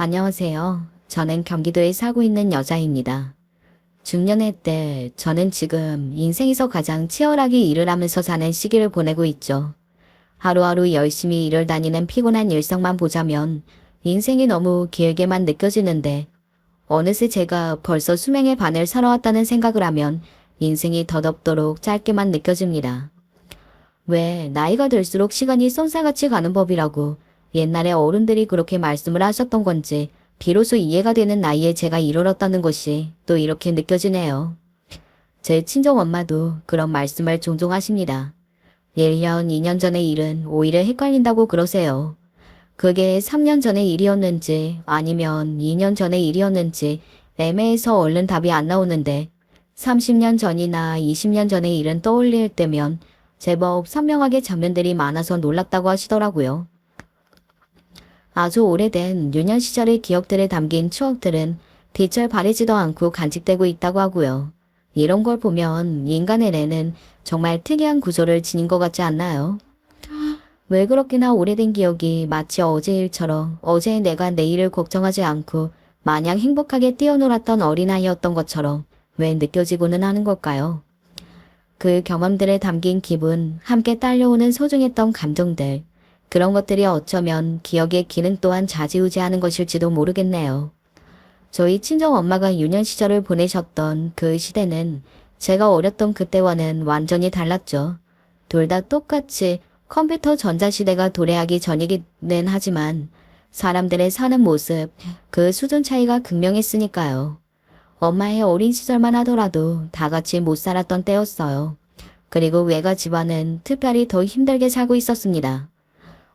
안녕하세요. 저는 경기도에 살고 있는 여자입니다. 중년의 때 저는 지금 인생에서 가장 치열하게 일을 하면서 사는 시기를 보내고 있죠. 하루하루 열심히 일을 다니는 피곤한 일상만 보자면 인생이 너무 길게만 느껴지는데 어느새 제가 벌써 수명의 반을 살아왔다는 생각을 하면 인생이 더덥도록 짧게만 느껴집니다. 왜 나이가 들수록 시간이 쏜살같이 가는 법이라고 옛날에 어른들이 그렇게 말씀을 하셨던 건지 비로소 이해가 되는 나이에 제가 이르렀다는 것이 또 이렇게 느껴지네요. 제 친정엄마도 그런 말씀을 종종 하십니다. 1년, 2년 전의 일은 오히려 헷갈린다고 그러세요. 그게 3년 전의 일이었는지 아니면 2년 전의 일이었는지 애매해서 얼른 답이 안 나오는데 30년 전이나 20년 전의 일은 떠올릴 때면 제법 선명하게 장면들이 많아서 놀랍다고 하시더라고요. 아주 오래된 유년 시절의 기억들에 담긴 추억들은 빛을 발하지도 않고 간직되고 있다고 하고요. 이런 걸 보면 인간의 뇌는 정말 특이한 구조를 지닌 것 같지 않나요? 왜 그렇게나 오래된 기억이 마치 어제 일처럼 어제의 내가 내일을 걱정하지 않고 마냥 행복하게 뛰어놀았던 어린아이였던 것처럼 왜 느껴지고는 하는 걸까요? 그 경험들에 담긴 기분, 함께 딸려오는 소중했던 감정들, 그런 것들이 어쩌면 기억의 기능 또한 좌지우지하는 것일지도 모르겠네요. 저희 친정엄마가 유년 시절을 보내셨던 그 시대는 제가 어렸던 그때와는 완전히 달랐죠. 둘 다 똑같이 컴퓨터 전자시대가 도래하기 전이기는 하지만 사람들의 사는 모습, 그 수준 차이가 극명했으니까요. 엄마의 어린 시절만 하더라도 다 같이 못 살았던 때였어요. 그리고 외가 집안은 특별히 더 힘들게 살고 있었습니다.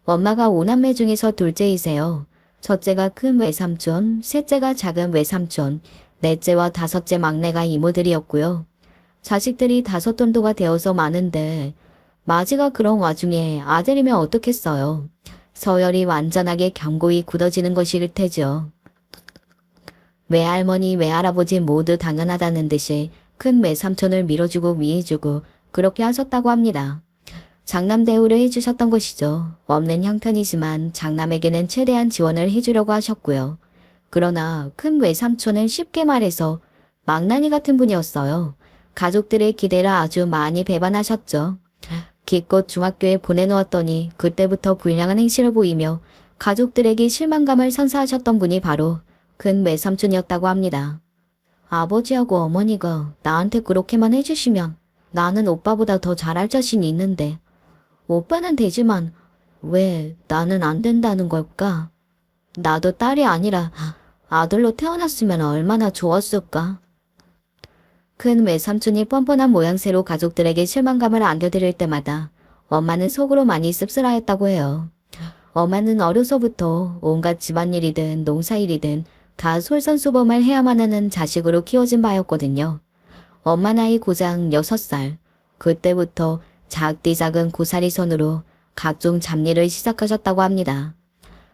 엄마가 5남매 중에서 둘째이세요. 첫째가 큰 외삼촌, 셋째가 작은 외삼촌, 넷째와 다섯째 막내가 이모들이었고요. 자식들이 다섯 돈도가 되어서 많은데 마지가 그런 와중에 아들이면 어떻겠어요. 서열이 완전하게 견고히 굳어지는 것일 테죠. 외할머니, 외할아버지 모두 당연하다는 듯이 큰 외삼촌을 밀어주고 위해주고 그렇게 하셨다고 합니다. 장남 대우를 해주셨던 것이죠. 없는 형편이지만 장남에게는 최대한 지원을 해주려고 하셨고요. 그러나 큰 외삼촌은 쉽게 말해서 망나니 같은 분이었어요. 가족들의 기대를 아주 많이 배반하셨죠. 기껏 중학교에 보내놓았더니 그때부터 불량한 행실을 보이며 가족들에게 실망감을 선사하셨던 분이 바로 큰 외삼촌이었다고 합니다. 아버지하고 어머니가 나한테 그렇게만 해주시면 나는 오빠보다 더 잘할 자신이 있는데 오빠는 되지만 왜 나는 안 된다는 걸까? 나도 딸이 아니라 아들로 태어났으면 얼마나 좋았을까? 큰 외삼촌이 뻔뻔한 모양새로 가족들에게 실망감을 안겨드릴 때마다 엄마는 속으로 많이 씁쓸하였다고 해요. 엄마는 어려서부터 온갖 집안일이든 농사일이든 다 솔선수범을 해야만 하는 자식으로 키워진 바였거든요. 엄마 나이 고작 6살. 그때부터 작디 작은 고사리 손으로 각종 잡일을 시작하셨다고 합니다.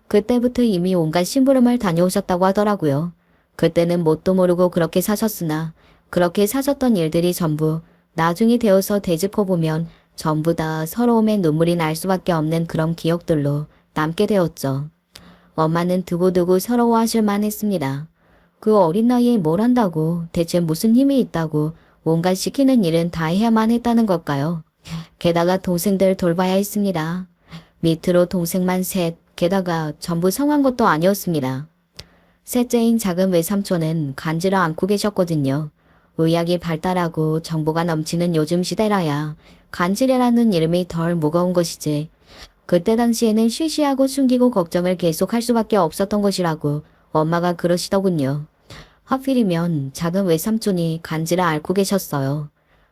그때부터 이미 온갖 심부름을 다녀오셨다고 하더라고요. 그때는 뭣도 모르고 그렇게 사셨으나 그렇게 사셨던 일들이 전부 나중이 되어서 되짚어보면 전부 다 서러움에 눈물이 날 수밖에 없는 그런 기억들로 남게 되었죠. 엄마는 두고두고 서러워하실 만했습니다. 그 어린 나이에 뭘 한다고 대체 무슨 힘이 있다고 온갖 시키는 일은 다 해야만 했다는 걸까요? 게다가 동생들 돌봐야 했습니다. 밑으로 동생만 셋, 게다가 전부 성한 것도 아니었습니다. 셋째인 작은 외삼촌은 간지를 안고 계셨거든요. 의학이 발달하고 정보가 넘치는 요즘 시대라야 간질이라는 이름이 덜 무거운 것이지. 그때 당시에는 쉬쉬하고 숨기고 걱정을 계속할 수밖에 없었던 것이라고 엄마가 그러시더군요. 하필이면 작은 외삼촌이 간지를 앓고 계셨어요.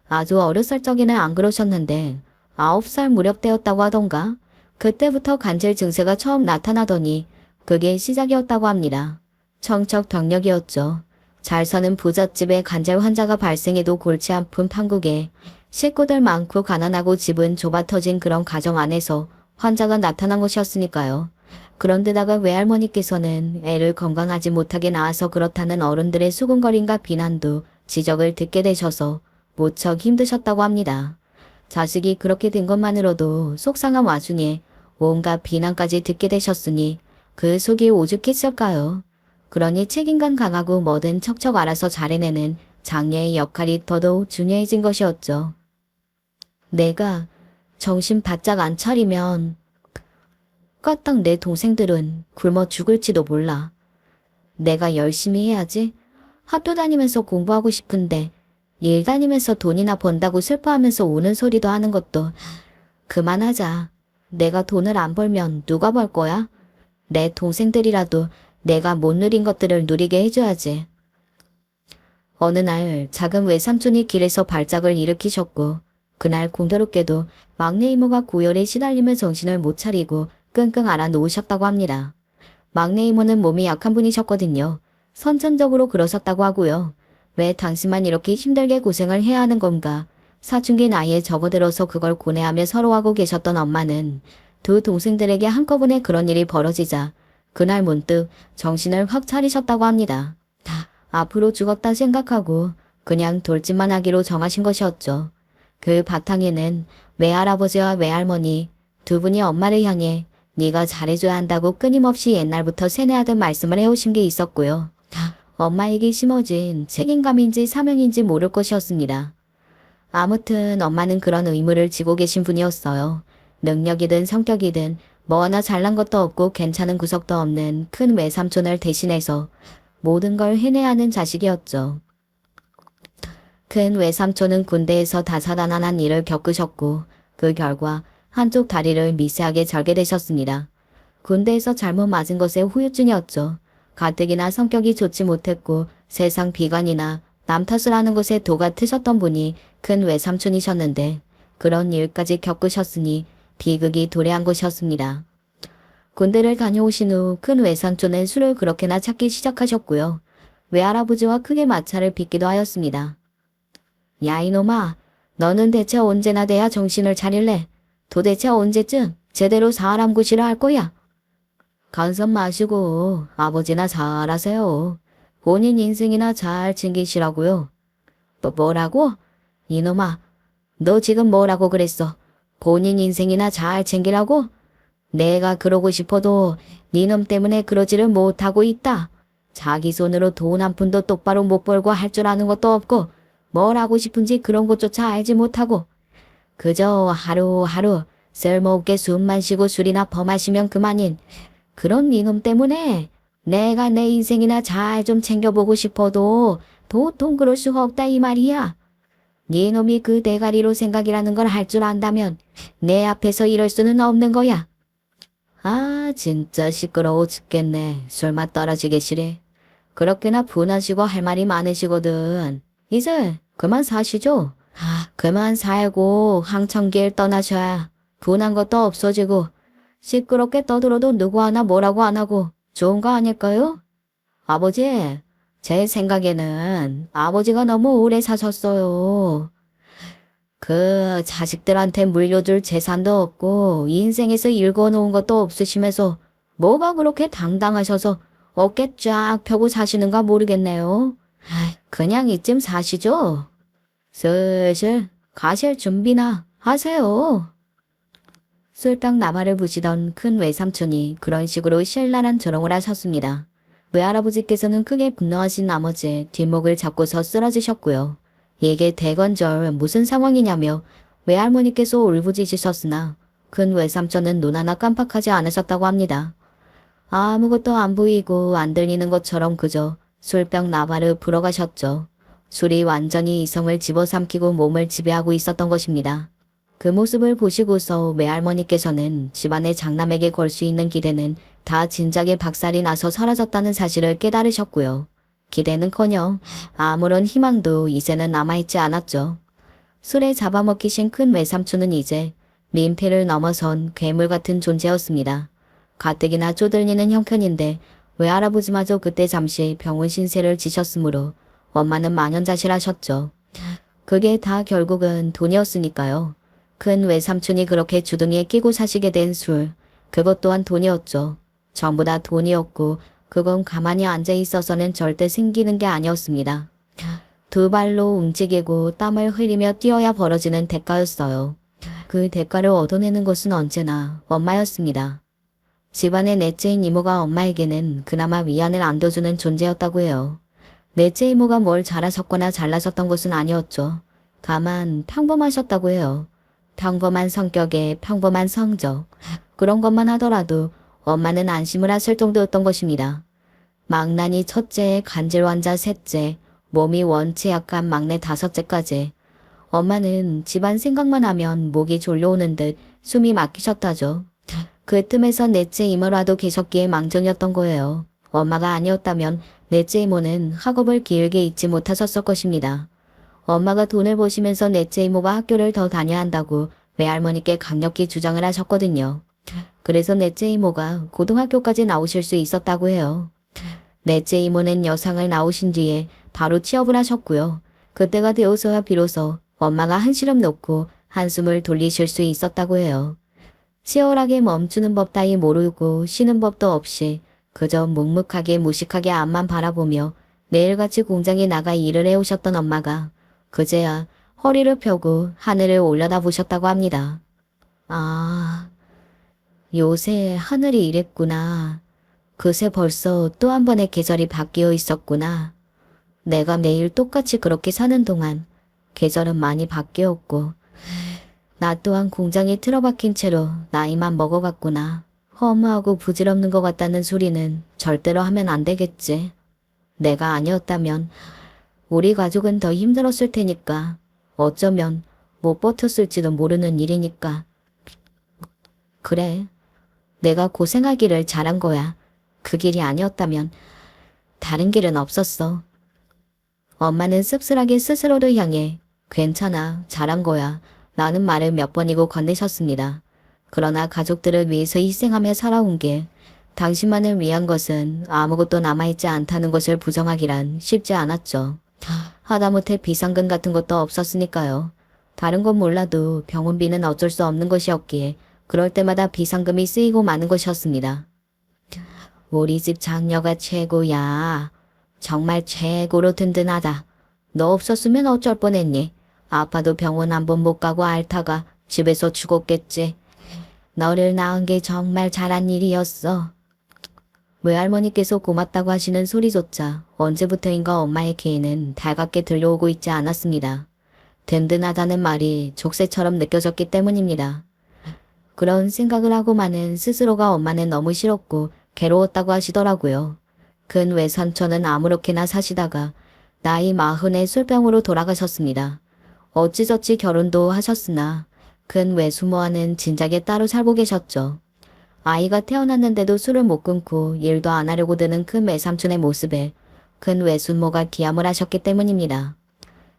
아주 어렸을 적에는 안 그러셨는데 9살 무렵 때였다고 하던가 그때부터 간질 증세가 처음 나타나더니 그게 시작이었다고 합니다. 청척병력이었죠. 잘 사는 부잣집에 간질 환자가 발생해도 골치 아픈 판국에 식구들 많고 가난하고 집은 좁아 터진 그런 가정 안에서 환자가 나타난 것이었으니까요. 그런데다가 외할머니께서는 애를 건강하지 못하게 낳아서 그렇다는 어른들의 수군거림과 비난도 지적을 듣게 되셔서 무척 힘드셨다고 합니다. 자식이 그렇게 된 것만으로도 속상한 와중에 온갖 비난까지 듣게 되셨으니 그 속이 오죽했을까요? 그러니 책임감 강하고 뭐든 척척 알아서 잘해내는 장녀의 역할이 더더욱 중요해진 것이었죠. 내가 정신 바짝 안 차리면 까딱 내 동생들은 굶어 죽을지도 몰라. 내가 열심히 해야지. 학교 다니면서 공부하고 싶은데 일 다니면서 돈이나 번다고 슬퍼하면서 우는 소리도 하는 것도 그만하자. 내가 돈을 안 벌면 누가 벌 거야? 내 동생들이라도 내가 못 누린 것들을 누리게 해줘야지. 어느 날 작은 외삼촌이 길에서 발작을 일으키셨고 그날 공교롭게도 막내 이모가 고열에 시달리며 정신을 못 차리고 끙끙 앓아 놓으셨다고 합니다. 막내 이모는 몸이 약한 분이셨거든요. 선천적으로 그러셨다고 하고요. 왜 당신만 이렇게 힘들게 고생을 해야 하는 건가? 사춘기 나이에 접어들어서 그걸 고뇌하며 서러워하고 계셨던 엄마는 두 동생들에게 한꺼번에 그런 일이 벌어지자 그날 문득 정신을 확 차리셨다고 합니다. 앞으로 죽었다 생각하고 그냥 돌진만 하기로 정하신 것이었죠. 그 바탕에는 외할아버지와 외할머니 두 분이 엄마를 향해 네가 잘해줘야 한다고 끊임없이 옛날부터 세뇌하던 말씀을 해오신 게 있었고요. 엄마에게 심어진 책임감인지 사명인지 모를 것이었습니다. 아무튼 엄마는 그런 의무를 지고 계신 분이었어요. 능력이든 성격이든 뭐 하나 잘난 것도 없고 괜찮은 구석도 없는 큰 외삼촌을 대신해서 모든 걸 해내야 하는 자식이었죠. 큰 외삼촌은 군대에서 다사다난한 일을 겪으셨고 그 결과 한쪽 다리를 미세하게 절게 되셨습니다. 군대에서 잘못 맞은 것에 후유증이었죠. 가뜩이나 성격이 좋지 못했고 세상 비관이나 남 탓을 하는 것에 도가 트셨던 분이 큰 외삼촌이셨는데 그런 일까지 겪으셨으니 비극이 도래한 것이었습니다. 군대를 다녀오신 후 큰 외삼촌은 술을 그렇게나 찾기 시작하셨고요. 외할아버지와 크게 마찰을 빚기도 하였습니다. 야 이놈아, 너는 대체 언제나 돼야 정신을 차릴래? 도대체 언제쯤 제대로 사람 구실을 할 거야? 간섭 마시고 아버지나 잘하세요. 본인 인생이나 잘 챙기시라고요. 뭐라고? 이놈아, 너 지금 뭐라고 그랬어? 본인 인생이나 잘 챙기라고? 내가 그러고 싶어도 니놈 때문에 그러지를 못하고 있다. 자기 손으로 돈 한 푼도 똑바로 못 벌고 할 줄 아는 것도 없고 뭘 하고 싶은지 그런 것조차 알지 못하고 그저 하루하루 쓸모없게 숨만 쉬고 술이나 범하시면 그만인 그런 니놈 때문에 내가 내 인생이나 잘 좀 챙겨보고 싶어도 도통 그럴 수가 없다 이 말이야. 니놈이 그 대가리로 생각이라는 걸 할 줄 안다면 내 앞에서 이럴 수는 없는 거야. 아 진짜 시끄러워 죽겠네. 술맛 떨어지게 싫어. 그렇게나 분하시고 할 말이 많으시거든. 이제 그만 사시죠. 그만 살고 황천길 떠나셔야 분한 것도 없어지고 시끄럽게 떠들어도 누구 하나 뭐라고 안 하고 좋은 거 아닐까요? 아버지, 제 생각에는 아버지가 너무 오래 사셨어요. 그 자식들한테 물려줄 재산도 없고 인생에서 읽어놓은 것도 없으시면서 뭐가 그렇게 당당하셔서 어깨 쫙 펴고 사시는가 모르겠네요. 그냥 이쯤 사시죠. 슬슬 가실 준비나 하세요. 술병 나발을 부시던 큰 외삼촌이 그런 식으로 신랄한 조롱을 하셨습니다. 외할아버지께서는 크게 분노하신 나머지 뒷목을 잡고서 쓰러지셨고요. 이게 대건절 무슨 상황이냐며 외할머니께서 울부짖으셨으나 큰 외삼촌은 눈 하나 깜빡하지 않으셨다고 합니다. 아무것도 안 보이고 안 들리는 것처럼 그저 술병 나발을 불어가셨죠. 술이 완전히 이성을 집어삼키고 몸을 지배하고 있었던 것입니다. 그 모습을 보시고서 외할머니께서는 집안의 장남에게 걸 수 있는 기대는 다 진작에 박살이 나서 사라졌다는 사실을 깨달으셨고요. 기대는커녕 아무런 희망도 이제는 남아있지 않았죠. 술에 잡아먹히신 큰 외삼촌은 이제 민폐를 넘어선 괴물 같은 존재였습니다. 가뜩이나 쪼들리는 형편인데 외할아버지마저 그때 잠시 병원 신세를 지셨으므로 엄마는 망연자실하셨죠. 그게 다 결국은 돈이었으니까요. 큰 외삼촌이 그렇게 주둥이에 끼고 사시게 된 술, 그것 또한 돈이었죠. 전부 다 돈이었고 그건 가만히 앉아 있어서는 절대 생기는 게 아니었습니다. 두 발로 움직이고 땀을 흘리며 뛰어야 벌어지는 대가였어요. 그 대가를 얻어내는 것은 언제나 엄마였습니다. 집안의 넷째인 이모가 엄마에게는 그나마 위안을 안겨주는 존재였다고 해요. 넷째 이모가 뭘 잘하셨거나 잘나셨던 것은 아니었죠. 다만 평범하셨다고 해요. 평범한 성격에 평범한 성적. 그런 것만 하더라도 엄마는 안심을 하실 정도였던 것입니다. 망나니 첫째, 간질환자 셋째, 몸이 원체 약한 막내 다섯째까지. 엄마는 집안 생각만 하면 목이 졸려오는 듯 숨이 막히셨다죠. 그 틈에서 넷째 이모라도 계셨기에 망정이었던 거예요. 엄마가 아니었다면 넷째 이모는 학업을 길게 잊지 못하셨을 것입니다. 엄마가 돈을 버시면서 넷째 이모가 학교를 더 다녀야 한다고 외할머니께 강력히 주장을 하셨거든요. 그래서 넷째 이모가 고등학교까지 나오실 수 있었다고 해요. 넷째 이모는 여상을 나오신 뒤에 바로 취업을 하셨고요. 그때가 되어서야 비로소 엄마가 한시름 놓고 한숨을 돌리실 수 있었다고 해요. 치열하게 멈추는 법 따위 모르고 쉬는 법도 없이 그저 묵묵하게 무식하게 앞만 바라보며 매일같이 공장에 나가 일을 해오셨던 엄마가 그제야 허리를 펴고 하늘을 올려다보셨다고 합니다. 아, 요새 하늘이 이랬구나. 그새 벌써 또 한 번의 계절이 바뀌어 있었구나. 내가 매일 똑같이 그렇게 사는 동안 계절은 많이 바뀌었고 나 또한 공장에 틀어박힌 채로 나이만 먹어갔구나. 허무하고 부질없는 것 같다는 소리는 절대로 하면 안 되겠지. 내가 아니었다면 우리 가족은 더 힘들었을 테니까. 어쩌면 못 버텼을지도 모르는 일이니까. 그래, 내가 고생하기를 잘한 거야. 그 길이 아니었다면 다른 길은 없었어. 엄마는 씁쓸하게 스스로를 향해 괜찮아, 잘한 거야 라는 말을 몇 번이고 건네셨습니다. 그러나 가족들을 위해서 희생하며 살아온 게 당신만을 위한 것은 아무것도 남아있지 않다는 것을 부정하기란 쉽지 않았죠. 하다못해 비상금 같은 것도 없었으니까요. 다른 건 몰라도 병원비는 어쩔 수 없는 것이었기에 그럴 때마다 비상금이 쓰이고 마는 것이었습니다. 우리 집 장녀가 최고야. 정말 최고로 든든하다. 너 없었으면 어쩔 뻔했니? 아파도 병원 한 번 못 가고 앓다가 집에서 죽었겠지. 너를 낳은 게 정말 잘한 일이었어. 외할머니께서 고맙다고 하시는 소리조차 언제부터인가 엄마의 귀에는 달갑게 들려오고 있지 않았습니다. 든든하다는 말이 족쇄처럼 느껴졌기 때문입니다. 그런 생각을 하고만은 스스로가 엄마는 너무 싫었고 괴로웠다고 하시더라고요. 근 외삼촌은 아무렇게나 사시다가 나이 40에 술병으로 돌아가셨습니다. 어찌저찌 결혼도 하셨으나 근 외수모와는 진작에 따로 살고 계셨죠. 아이가 태어났는데도 술을 못 끊고 일도 안 하려고 드는 큰 외삼촌의 모습에 큰 외숙모가 기함을 하셨기 때문입니다.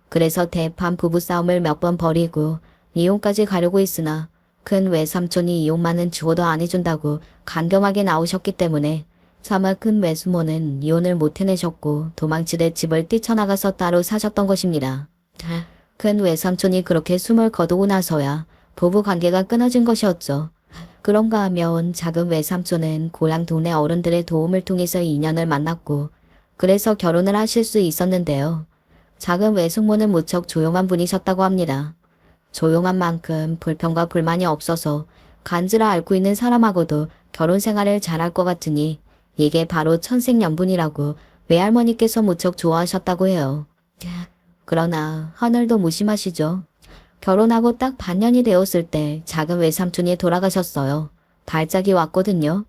그래서 대판 부부싸움을 몇 번 벌이고 이혼까지 가려고 했으나 큰 외삼촌이 이혼만은 죽어도 안 해준다고 간경하게 나오셨기 때문에 차마 큰 외숙모는 이혼을 못 해내셨고 도망치듯 집을 뛰쳐나가서 따로 사셨던 것입니다. 큰 외삼촌이 그렇게 숨을 거두고 나서야 부부 관계가 끊어진 것이었죠. 그런가 하면 작은 외삼촌은 고향 동네 어른들의 도움을 통해서 인연을 만났고 그래서 결혼을 하실 수 있었는데요. 작은 외숙모는 무척 조용한 분이셨다고 합니다. 조용한 만큼 불평과 불만이 없어서 간지라 앓고 있는 사람하고도 결혼 생활을 잘할 것 같으니 이게 바로 천생연분이라고 외할머니께서 무척 좋아하셨다고 해요. 그러나 하늘도 무심하시죠. 결혼하고 딱 반년이 되었을 때 작은 외삼촌이 돌아가셨어요. 발작이 왔거든요.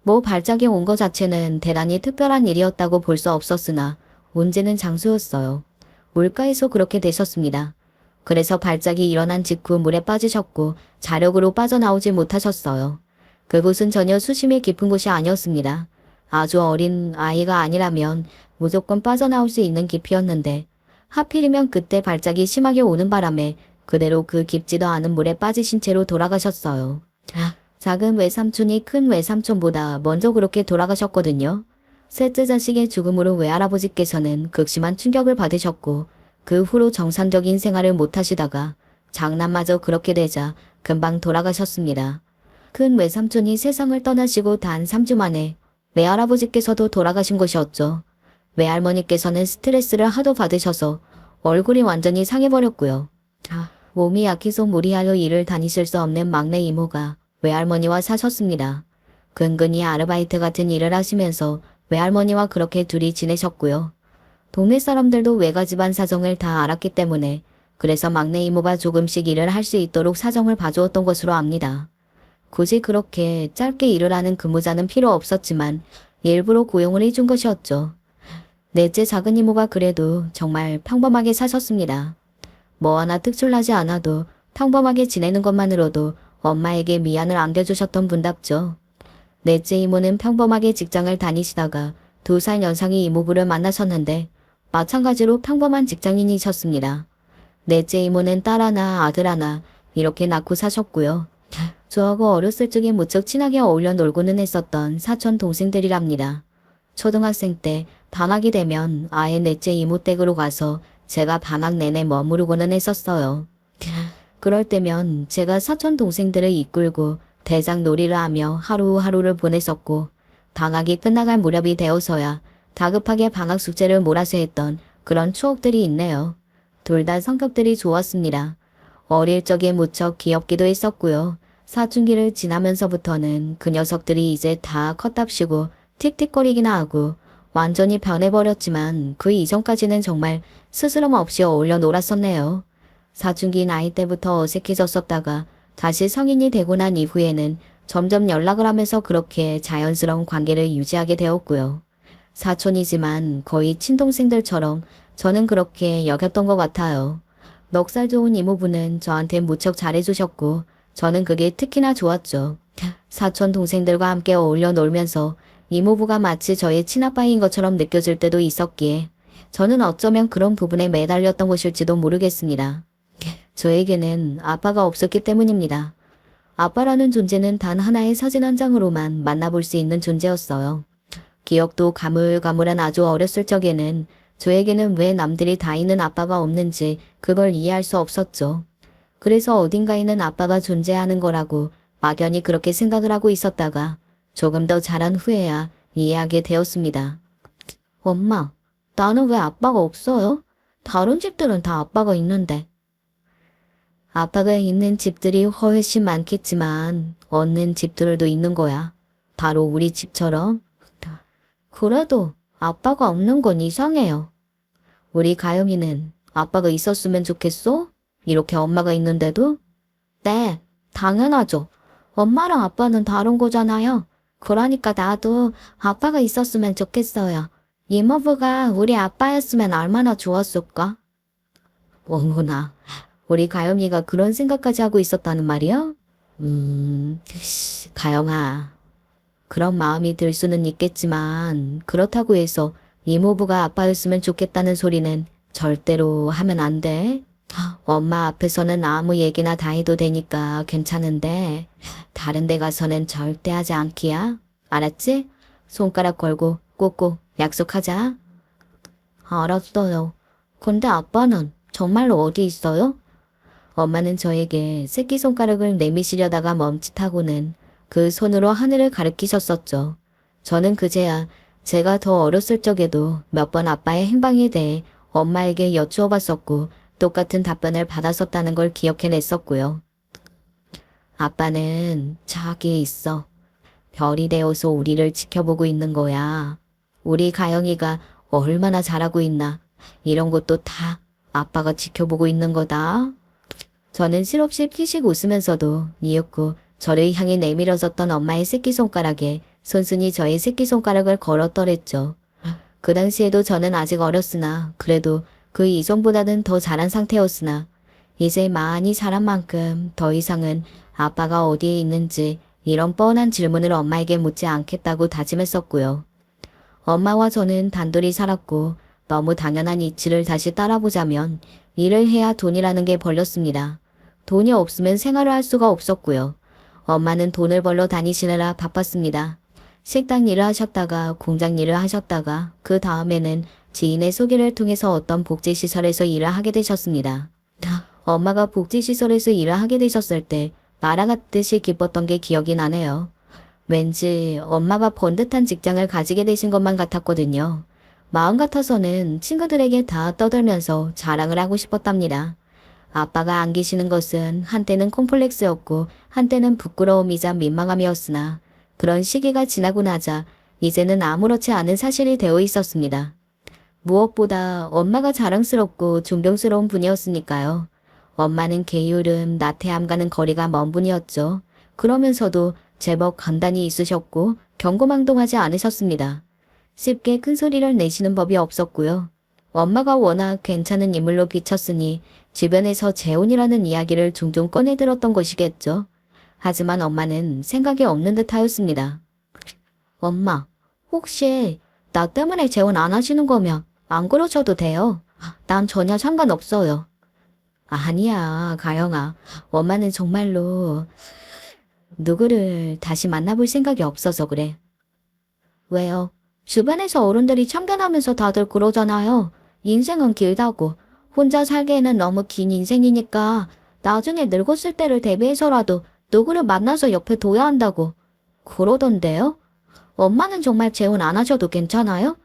뭐 발작이 온 것 자체는 대단히 특별한 일이었다고 볼 수 없었으나 문제는 장소였어요. 물가에서 그렇게 되셨습니다. 그래서 발작이 일어난 직후 물에 빠지셨고 자력으로 빠져나오지 못하셨어요. 그곳은 전혀 수심이 깊은 곳이 아니었습니다. 아주 어린 아이가 아니라면 무조건 빠져나올 수 있는 깊이였는데 하필이면 그때 발작이 심하게 오는 바람에 그대로 그 깊지도 않은 물에 빠지신 채로 돌아가셨어요. 작은 외삼촌이 큰 외삼촌보다 먼저 그렇게 돌아가셨거든요. 셋째 자식의 죽음으로 외할아버지께서는 극심한 충격을 받으셨고 그 후로 정상적인 생활을 못하시다가 장남마저 그렇게 되자 금방 돌아가셨습니다. 큰 외삼촌이 세상을 떠나시고 단 3주 만에 외할아버지께서도 돌아가신 것이었죠. 외할머니께서는 스트레스를 하도 받으셔서 얼굴이 완전히 상해버렸고요. 몸이 약해서 무리하여 일을 다니실 수 없는 막내 이모가 외할머니와 사셨습니다. 근근히 아르바이트 같은 일을 하시면서 외할머니와 그렇게 둘이 지내셨고요. 동네 사람들도 외가 집안 사정을 다 알았기 때문에 그래서 막내 이모가 조금씩 일을 할 수 있도록 사정을 봐주었던 것으로 압니다. 굳이 그렇게 짧게 일을 하는 근무자는 필요 없었지만 일부러 고용을 해준 것이었죠. 넷째 작은 이모가 그래도 정말 평범하게 사셨습니다. 뭐 하나 특출나지 않아도 평범하게 지내는 것만으로도 엄마에게 미안을 안겨주셨던 분답죠. 넷째 이모는 평범하게 직장을 다니시다가 2살 연상의 이모부를 만나셨는데 마찬가지로 평범한 직장인이셨습니다. 넷째 이모는 딸 하나 아들 하나 이렇게 낳고 사셨고요. 저하고 어렸을 적에 무척 친하게 어울려 놀고는 했었던 사촌 동생들이랍니다. 초등학생 때 방학이 되면 아예 넷째 이모 댁으로 가서 제가 방학 내내 머무르고는 했었어요. 그럴 때면 제가 사촌 동생들을 이끌고 대장 놀이를 하며 하루하루를 보냈었고 방학이 끝나갈 무렵이 되어서야 다급하게 방학 숙제를 몰아서 했던 그런 추억들이 있네요. 둘 다 성격들이 좋았습니다. 어릴 적에 무척 귀엽기도 했었고요. 사춘기를 지나면서부터는 그 녀석들이 이제 다 컸답시고 틱틱거리기나 하고 완전히 변해버렸지만 그 이전까지는 정말 스스럼 없이 어울려 놀았었네요. 사춘기 나이 때부터 어색해졌었다가 다시 성인이 되고 난 이후에는 점점 연락을 하면서 그렇게 자연스러운 관계를 유지하게 되었고요. 사촌이지만 거의 친동생들처럼 저는 그렇게 여겼던 것 같아요. 넉살 좋은 이모부는 저한테 무척 잘해주셨고 저는 그게 특히나 좋았죠. 사촌 동생들과 함께 어울려 놀면서 이모부가 마치 저의 친아빠인 것처럼 느껴질 때도 있었기에 저는 어쩌면 그런 부분에 매달렸던 것일지도 모르겠습니다. 저에게는 아빠가 없었기 때문입니다. 아빠라는 존재는 단 하나의 사진 한 장으로만 만나볼 수 있는 존재였어요. 기억도 가물가물한 아주 어렸을 적에는 저에게는 왜 남들이 다 있는 아빠가 없는지 그걸 이해할 수 없었죠. 그래서 어딘가에는 아빠가 존재하는 거라고 막연히 그렇게 생각을 하고 있었다가 조금 더 자란 후에야 이해하게 되었습니다. 엄마, 나는 왜 아빠가 없어요? 다른 집들은 다 아빠가 있는데. 아빠가 있는 집들이 훨씬 많겠지만 없는 집들도 있는 거야. 바로 우리 집처럼. 그래도 아빠가 없는 건 이상해요. 우리 가영이는 아빠가 있었으면 좋겠어? 이렇게 엄마가 있는데도? 네, 당연하죠. 엄마랑 아빠는 다른 거잖아요. 그러니까 나도 아빠가 있었으면 좋겠어요. 이모부가 우리 아빠였으면 얼마나 좋았을까? 어머나, 우리 가영이가 그런 생각까지 하고 있었다는 말이야? 가영아. 그런 마음이 들 수는 있겠지만 그렇다고 해서 이모부가 아빠였으면 좋겠다는 소리는 절대로 하면 안 돼. 엄마 앞에서는 아무 얘기나 다 해도 되니까 괜찮은데 다른 데 가서는 절대 하지 않기야. 알았지? 손가락 걸고 꼭꼭 약속하자. 알았어요. 근데 아빠는 정말로 어디 있어요? 엄마는 저에게 새끼손가락을 내미시려다가 멈칫하고는 그 손으로 하늘을 가리키셨었죠. 저는 그제야 제가 더 어렸을 적에도 몇 번 아빠의 행방에 대해 엄마에게 여쭈어 봤었고 똑같은 답변을 받았었다는 걸 기억해냈었고요. 아빠는 저기에 있어. 별이 되어서 우리를 지켜보고 있는 거야. 우리 가영이가 얼마나 잘하고 있나. 이런 것도 다 아빠가 지켜보고 있는 거다. 저는 실없이 피식 웃으면서도 이윽고 저를 향해 내밀어졌던 엄마의 새끼손가락에 손순이 저의 새끼손가락을 걸었더랬죠. 그 당시에도 저는 아직 어렸으나 그래도 그 이전보다는 더 자란 상태였으나 이제 많이 자란 만큼 더 이상은 아빠가 어디에 있는지 이런 뻔한 질문을 엄마에게 묻지 않겠다고 다짐했었고요. 엄마와 저는 단둘이 살았고 너무 당연한 이치를 다시 따라보자면 일을 해야 돈이라는 게 벌렸습니다. 돈이 없으면 생활을 할 수가 없었고요. 엄마는 돈을 벌러 다니시느라 바빴습니다. 식당 일을 하셨다가 공장 일을 하셨다가 그 다음에는 지인의 소개를 통해서 어떤 복지시설에서 일을 하게 되셨습니다. 엄마가 복지시설에서 일을 하게 되셨을 때 날아갔듯이 기뻤던 게 기억이 나네요. 왠지 엄마가 번듯한 직장을 가지게 되신 것만 같았거든요. 마음 같아서는 친구들에게 다 떠들면서 자랑을 하고 싶었답니다. 아빠가 안기시는 것은 한때는 콤플렉스였고 한때는 부끄러움이자 민망함이었으나 그런 시기가 지나고 나자 이제는 아무렇지 않은 사실이 되어 있었습니다. 무엇보다 엄마가 자랑스럽고 존경스러운 분이었으니까요. 엄마는 게으름, 나태함과는 거리가 먼 분이었죠. 그러면서도 제법 간단히 있으셨고 경고망동하지 않으셨습니다. 쉽게 큰 소리를 내시는 법이 없었고요. 엄마가 워낙 괜찮은 인물로 비쳤으니 주변에서 재혼이라는 이야기를 종종 꺼내 들었던 것이겠죠. 하지만 엄마는 생각이 없는 듯 하였습니다. 엄마, 혹시 나 때문에 재혼 안 하시는 거면 안 그러셔도 돼요. 난 전혀 상관없어요. 아니야, 가영아. 엄마는 정말로 누구를 다시 만나볼 생각이 없어서 그래. 왜요? 주변에서 어른들이 참견하면서 다들 그러잖아요. 인생은 길다고. 혼자 살기에는 너무 긴 인생이니까 나중에 늙었을 때를 대비해서라도 누구를 만나서 옆에 둬야 한다고. 그러던데요? 엄마는 정말 재혼 안 하셔도 괜찮아요?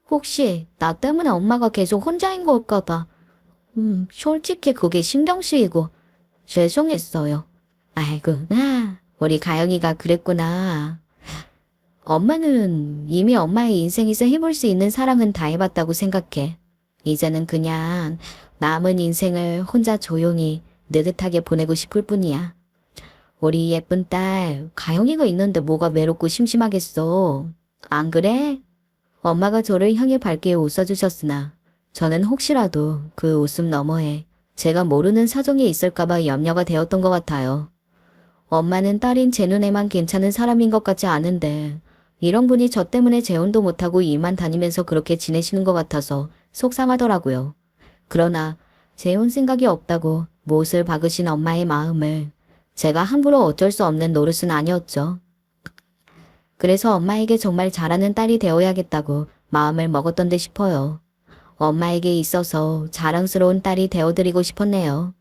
혹시 나 때문에 엄마가 계속 혼자인 걸까봐. 솔직히 그게 신경 쓰이고 죄송했어요. 아이고, 우리 가영이가 그랬구나. 엄마는 이미 엄마의 인생에서 해볼 수 있는 사랑은 다 해봤다고 생각해. 이제는 그냥 남은 인생을 혼자 조용히 느긋하게 보내고 싶을 뿐이야. 우리 예쁜 딸, 가영이가 있는데 뭐가 외롭고 심심하겠어. 안 그래? 엄마가 저를 향해 밝게 웃어주셨으나 저는 혹시라도 그 웃음 너머에 제가 모르는 사정이 있을까봐 염려가 되었던 것 같아요. 엄마는 딸인 제 눈에만 괜찮은 사람인 것 같지 않은데 이런 분이 저 때문에 재혼도 못하고 일만 다니면서 그렇게 지내시는 것 같아서 속상하더라고요. 그러나 재혼 생각이 없다고 못을 박으신 엄마의 마음을 제가 함부로 어쩔 수 없는 노릇은 아니었죠. 그래서 엄마에게 정말 잘하는 딸이 되어야겠다고 마음을 먹었던 듯 싶어요. 엄마에게 있어서 자랑스러운 딸이 되어드리고 싶었네요.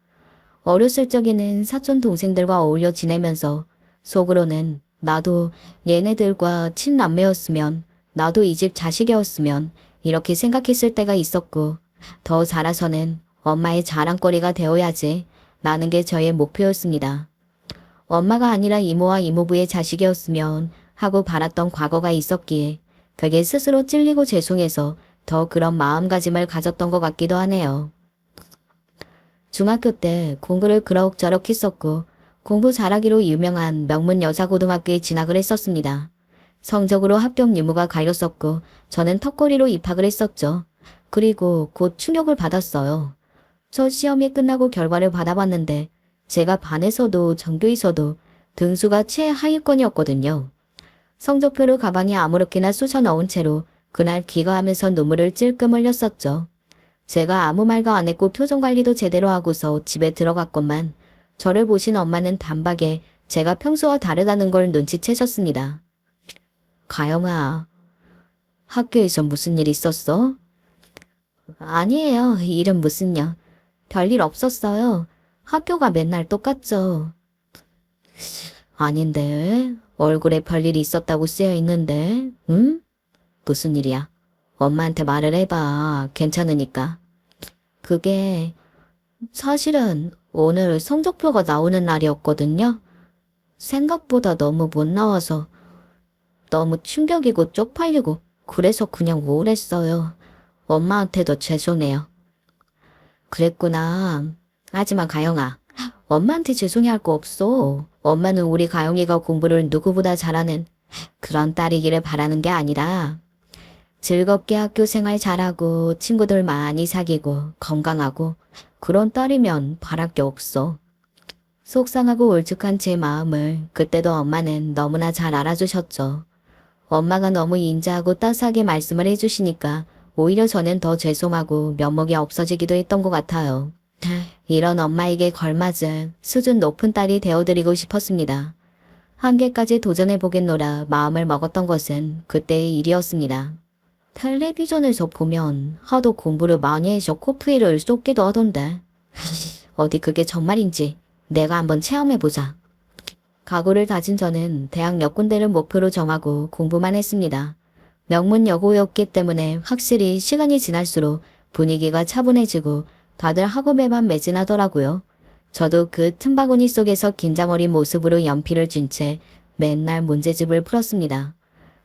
어렸을 적에는 사촌 동생들과 어울려 지내면서 속으로는 나도 얘네들과 친남매였으면, 나도 이 집 자식이었으면 이렇게 생각했을 때가 있었고, 더 자라서는 엄마의 자랑거리가 되어야지 라는 게 저의 목표였습니다. 엄마가 아니라 이모와 이모부의 자식이었으면 하고 바랐던 과거가 있었기에 되게 스스로 찔리고 죄송해서 더 그런 마음가짐을 가졌던 것 같기도 하네요. 중학교 때 공부를 그럭저럭 했었고 공부 잘하기로 유명한 명문 여자고등학교에 진학을 했었습니다. 성적으로 합격 유무가 갈렸었고 저는 턱걸이로 입학을 했었죠. 그리고 곧 충격을 받았어요. 첫 시험이 끝나고 결과를 받아봤는데 제가 반에서도 전교에서도 등수가 최하위권이었거든요. 성적표를 가방에 아무렇게나 쑤셔 넣은 채로 그날 귀가하면서 눈물을 찔끔 흘렸었죠. 제가 아무 말도 안 했고 표정 관리도 제대로 하고서 집에 들어갔건만 저를 보신 엄마는 단박에 제가 평소와 다르다는 걸 눈치채셨습니다. 가영아, 학교에서 무슨 일 있었어? 아니에요. 일은 무슨요. 별일 없었어요. 학교가 맨날 똑같죠. 아닌데, 얼굴에 별일이 있었다고 쓰여 있는데, 응? 무슨 일이야? 엄마한테 말을 해봐. 괜찮으니까. 그게 사실은 오늘 성적표가 나오는 날이었거든요. 생각보다 너무 못 나와서 너무 충격이고 쪽팔리고 그래서 그냥 우울했어요. 엄마한테도 죄송해요. 그랬구나. 하지만 가영아, 엄마한테 죄송해할 거 없어. 엄마는 우리 가영이가 공부를 누구보다 잘하는 그런 딸이기를 바라는 게 아니라 즐겁게 학교 생활 잘하고 친구들 많이 사귀고 건강하고 그런 딸이면 바랄 게 없어. 속상하고 울적한 제 마음을 그때도 엄마는 너무나 잘 알아주셨죠. 엄마가 너무 인자하고 따스하게 말씀을 해주시니까 오히려 저는 더 죄송하고 면목이 없어지기도 했던 것 같아요. 이런 엄마에게 걸맞은 수준 높은 딸이 되어드리고 싶었습니다. 한계까지 도전해보겠노라 마음을 먹었던 것은 그때의 일이었습니다. 텔레비전에서 보면 하도 공부를 많이 해서 코프이를 쏟기도 하던데 어디 그게 정말인지 내가 한번 체험해보자. 각오를 다진 저는 대학 몇 군데를 목표로 정하고 공부만 했습니다. 명문 여고였기 때문에 확실히 시간이 지날수록 분위기가 차분해지고 다들 학업에만 매진하더라고요. 저도 그 틈바구니 속에서 긴장 어린 모습으로 연필을 쥔 채 맨날 문제집을 풀었습니다.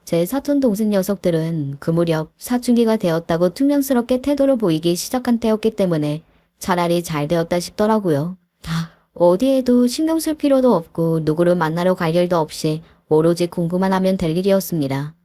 제 사촌 동생 녀석들은 그 무렵 사춘기가 되었다고 퉁명스럽게 태도를 보이기 시작한 때였기 때문에 차라리 잘 되었다 싶더라고요. 어디에도 신경 쓸 필요도 없고 누구를 만나러 갈 일도 없이 오로지 공부만 하면 될 일이었습니다.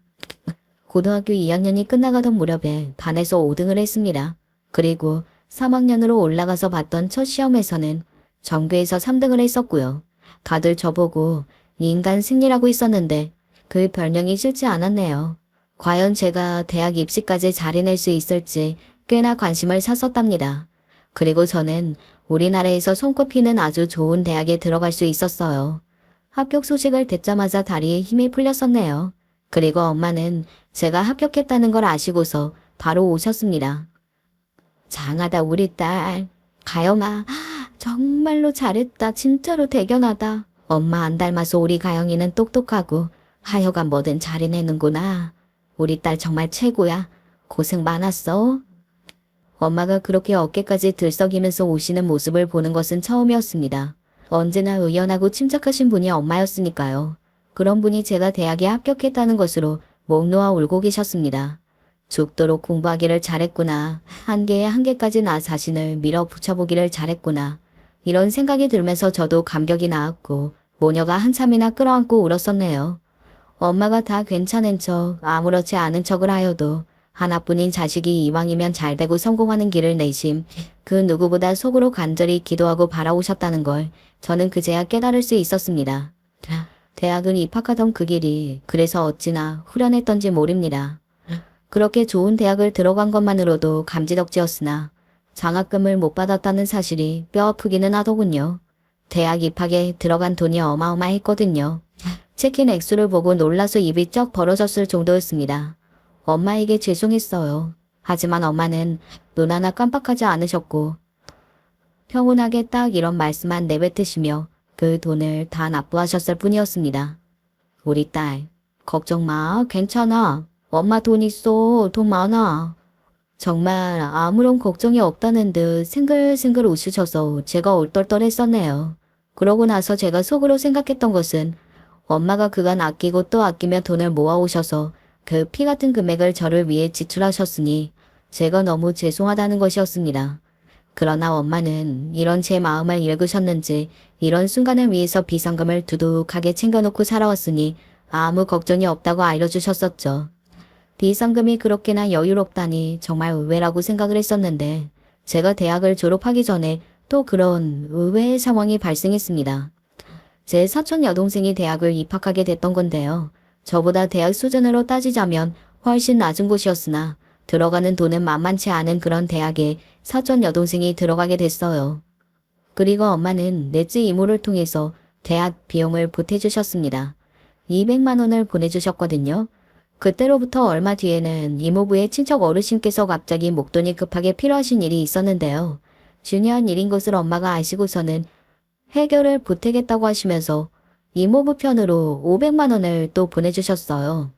고등학교 2학년이 끝나가던 무렵에 반에서 5등을 했습니다. 그리고 3학년으로 올라가서 봤던 첫 시험에서는 전교에서 3등을 했었고요. 다들 저보고 인간 승리라고 있었는데 그 별명이 싫지 않았네요. 과연 제가 대학 입시까지 잘 해낼 수 있을지 꽤나 관심을 샀었답니다. 그리고 저는 우리나라에서 손꼽히는 아주 좋은 대학에 들어갈 수 있었어요. 합격 소식을 듣자마자 다리에 힘이 풀렸었네요. 그리고 엄마는 제가 합격했다는 걸 아시고서 바로 오셨습니다. 장하다 우리 딸. 가영아, 정말로 잘했다. 진짜로 대견하다. 엄마 안 닮아서 우리 가영이는 똑똑하고 하여간 뭐든 잘 해내는구나. 우리 딸 정말 최고야. 고생 많았어. 엄마가 그렇게 어깨까지 들썩이면서 오시는 모습을 보는 것은 처음이었습니다. 언제나 의연하고 침착하신 분이 엄마였으니까요. 그런 분이 제가 대학에 합격했다는 것으로 목 놓아 울고 계셨습니다. 죽도록 공부하기를 잘했구나. 한계에 한계까지 나 자신을 밀어붙여보기를 잘했구나. 이런 생각이 들면서 저도 감격이 나왔고 모녀가 한참이나 끌어안고 울었었네요. 엄마가 다 괜찮은 척 아무렇지 않은 척을 하여도 하나뿐인 자식이 이왕이면 잘되고 성공하는 길을 내심 그 누구보다 속으로 간절히 기도하고 바라오셨다는 걸 저는 그제야 깨달을 수 있었습니다. 대학은 입학하던 그 길이 그래서 어찌나 후련했던지 모릅니다. 그렇게 좋은 대학을 들어간 것만으로도 감지덕지였으나 장학금을 못 받았다는 사실이 뼈아프기는 하더군요. 대학 입학에 들어간 돈이 어마어마했거든요. 찍힌 액수를 보고 놀라서 입이 쩍 벌어졌을 정도였습니다. 엄마에게 죄송했어요. 하지만 엄마는 눈 하나 깜빡하지 않으셨고 평온하게 딱 이런 말씀만 내뱉으시며 그 돈을 다 납부하셨을 뿐이었습니다. 우리 딸, 걱정 마. 괜찮아. 엄마 돈 있어. 돈 많아. 정말 아무런 걱정이 없다는 듯 싱글싱글 웃으셔서 제가 얼떨떨했었네요. 그러고 나서 제가 속으로 생각했던 것은 엄마가 그간 아끼고 또 아끼며 돈을 모아오셔서 그 피 같은 금액을 저를 위해 지출하셨으니 제가 너무 죄송하다는 것이었습니다. 그러나 엄마는 이런 제 마음을 읽으셨는지 이런 순간을 위해서 비상금을 두둑하게 챙겨놓고 살아왔으니 아무 걱정이 없다고 알려주셨었죠. 비상금이 그렇게나 여유롭다니 정말 의외라고 생각을 했었는데 제가 대학을 졸업하기 전에 또 그런 의외의 상황이 발생했습니다. 제 사촌 여동생이 대학을 입학하게 됐던 건데요. 저보다 대학 수준으로 따지자면 훨씬 낮은 곳이었으나 들어가는 돈은 만만치 않은 그런 대학에 사촌 여동생이 들어가게 됐어요. 그리고 엄마는 넷째 이모를 통해서 대학 비용을 보태주셨습니다. 200만 원을 보내주셨거든요. 그때로부터 얼마 뒤에는 이모부의 친척 어르신께서 갑자기 목돈이 급하게 필요하신 일이 있었는데요. 중요한 일인 것을 엄마가 아시고서는 해결을 보태겠다고 하시면서 이모부 편으로 500만 원을 또 보내주셨어요.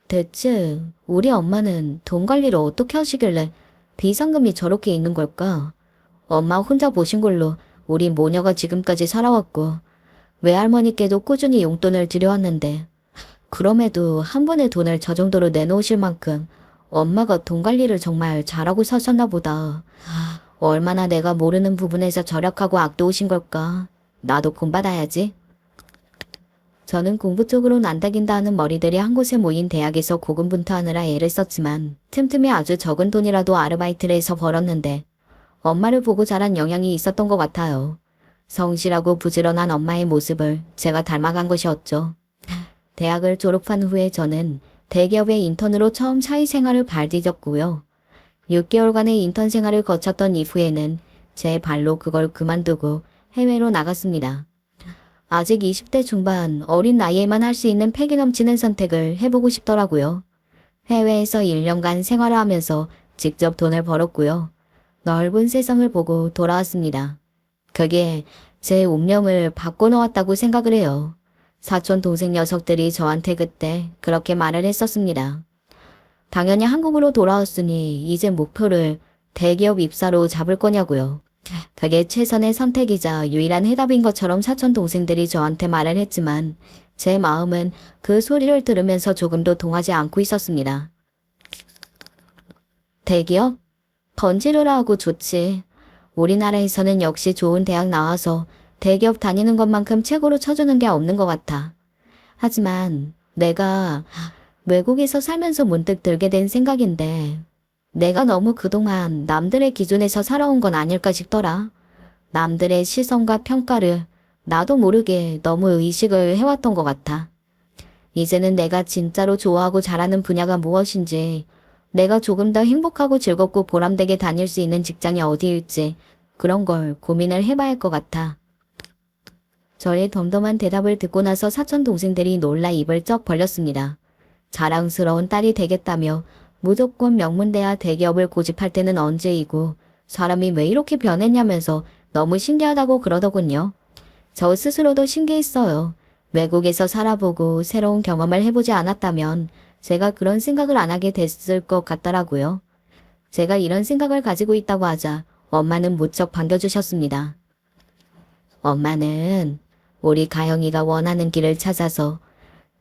대체 우리 엄마는 돈 관리를 어떻게 하시길래 비상금이 저렇게 있는 걸까? 엄마 혼자 보신 걸로 우리 모녀가 지금까지 살아왔고 외할머니께도 꾸준히 용돈을 드려왔는데 그럼에도 한 번에 돈을 저 정도로 내놓으실 만큼 엄마가 돈 관리를 정말 잘하고 사셨나 보다. 얼마나 내가 모르는 부분에서 절약하고 아껴오신 걸까? 나도 본받아야지. 저는 공부 쪽으로 난다긴다 하는 머리들이 한 곳에 모인 대학에서 고군분투하느라 애를 썼지만 틈틈이 아주 적은 돈이라도 아르바이트를 해서 벌었는데 엄마를 보고 자란 영향이 있었던 것 같아요. 성실하고 부지런한 엄마의 모습을 제가 닮아간 것이었죠. 대학을 졸업한 후에 저는 대기업의 인턴으로 처음 사회생활을 발디뎠고요. 6개월간의 인턴 생활을 거쳤던 이후에는 제 발로 그걸 그만두고 해외로 나갔습니다. 아직 20대 중반 어린 나이에만 할 수 있는 패기 넘치는 선택을 해보고 싶더라고요. 해외에서 1년간 생활을 하면서 직접 돈을 벌었고요. 넓은 세상을 보고 돌아왔습니다. 그게 제 운명을 바꿔놓았다고 생각을 해요. 사촌 동생 녀석들이 저한테 그때 그렇게 말을 했었습니다. 당연히 한국으로 돌아왔으니 이제 목표를 대기업 입사로 잡을 거냐고요. 그게 최선의 선택이자 유일한 해답인 것처럼 사촌 동생들이 저한테 말을 했지만 제 마음은 그 소리를 들으면서 조금도 동하지 않고 있었습니다. 대기업? 던지르라 하고 좋지. 우리나라에서는 역시 좋은 대학 나와서 대기업 다니는 것만큼 최고로 쳐주는 게 없는 것 같아. 하지만 내가 외국에서 살면서 문득 들게 된 생각인데 내가 너무 그동안 남들의 기준에서 살아온 건 아닐까 싶더라. 남들의 시선과 평가를 나도 모르게 너무 의식을 해왔던 것 같아. 이제는 내가 진짜로 좋아하고 잘하는 분야가 무엇인지, 내가 조금 더 행복하고 즐겁고 보람되게 다닐 수 있는 직장이 어디일지 그런 걸 고민을 해봐야 할 것 같아. 저의 덤덤한 대답을 듣고 나서 사촌 동생들이 놀라 입을 쩍 벌렸습니다. 자랑스러운 딸이 되겠다며 무조건 명문대와 대기업을 고집할 때는 언제이고 사람이 왜 이렇게 변했냐면서 너무 신기하다고 그러더군요. 저 스스로도 신기했어요. 외국에서 살아보고 새로운 경험을 해보지 않았다면 제가 그런 생각을 안 하게 됐을 것 같더라고요. 제가 이런 생각을 가지고 있다고 하자 엄마는 무척 반겨주셨습니다. 엄마는 우리 가영이가 원하는 길을 찾아서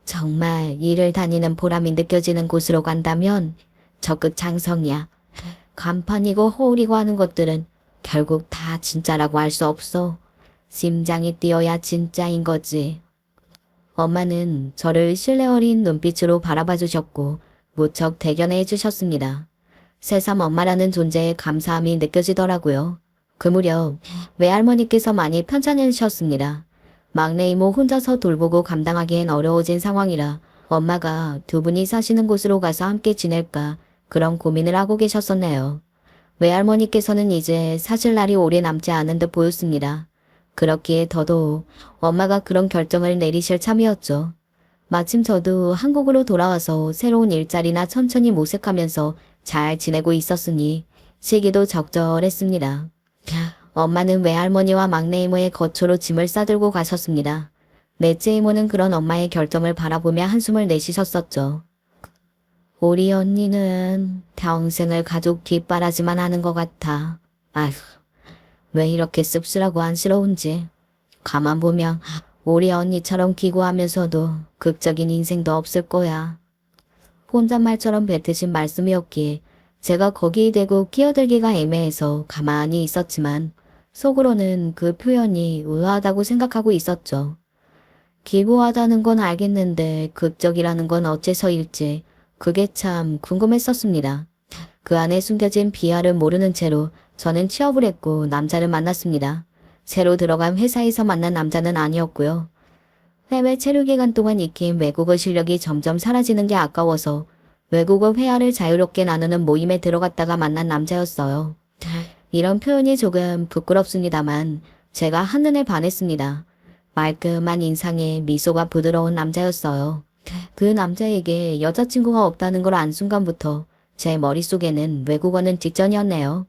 정말 일을 다니는 보람이 느껴지는 곳으로 간다면 적극 찬성이야. 간판이고 허울이고 하는 것들은 결국 다 진짜라고 할 수 없어. 심장이 뛰어야 진짜인 거지. 엄마는 저를 신뢰 어린 눈빛으로 바라봐 주셨고 무척 대견해 주셨습니다. 새삼 엄마라는 존재에 감사함이 느껴지더라고요. 그 무렵 외할머니께서 많이 편찮으셨습니다. 막내 이모 혼자서 돌보고 감당하기엔 어려워진 상황이라 엄마가 두 분이 사시는 곳으로 가서 함께 지낼까 그런 고민을 하고 계셨었네요. 외할머니께서는 이제 사실 날이 오래 남지 않은 듯 보였습니다. 그렇기에 더더욱 엄마가 그런 결정을 내리실 참이었죠. 마침 저도 한국으로 돌아와서 새로운 일자리나 천천히 모색하면서 잘 지내고 있었으니 시기도 적절했습니다. 엄마는 외할머니와 막내 이모의 거처로 짐을 싸들고 가셨습니다. 넷째 이모는 그런 엄마의 결정을 바라보며 한숨을 내쉬셨었죠. 우리 언니는 평생을 가족 뒷바라지만 하는 것 같아. 아휴, 왜 이렇게 씁쓸하고 안쓰러운지. 가만 보면 우리 언니처럼 기고하면서도 극적인 인생도 없을 거야. 혼잣말처럼 뱉으신 말씀이었기에 제가 거기에 대고 끼어들기가 애매해서 가만히 있었지만 속으로는 그 표현이 의아하다고 생각하고 있었죠. 기고하다는 건 알겠는데 극적이라는 건 어째서일지 그게 참 궁금했었습니다. 그 안에 숨겨진 비하를 모르는 채로 저는 취업을 했고 남자를 만났습니다. 새로 들어간 회사에서 만난 남자는 아니었고요. 해외 체류 기간 동안 익힌 외국어 실력이 점점 사라지는 게 아까워서 외국어 회화를 자유롭게 나누는 모임에 들어갔다가 만난 남자였어요. 이런 표현이 조금 부끄럽습니다만 제가 한눈에 반했습니다. 말끔한 인상에 미소가 부드러운 남자였어요. 그 남자에게 여자친구가 없다는 걸 안 순간부터 제 머릿속에는 외국어는 직전이었네요.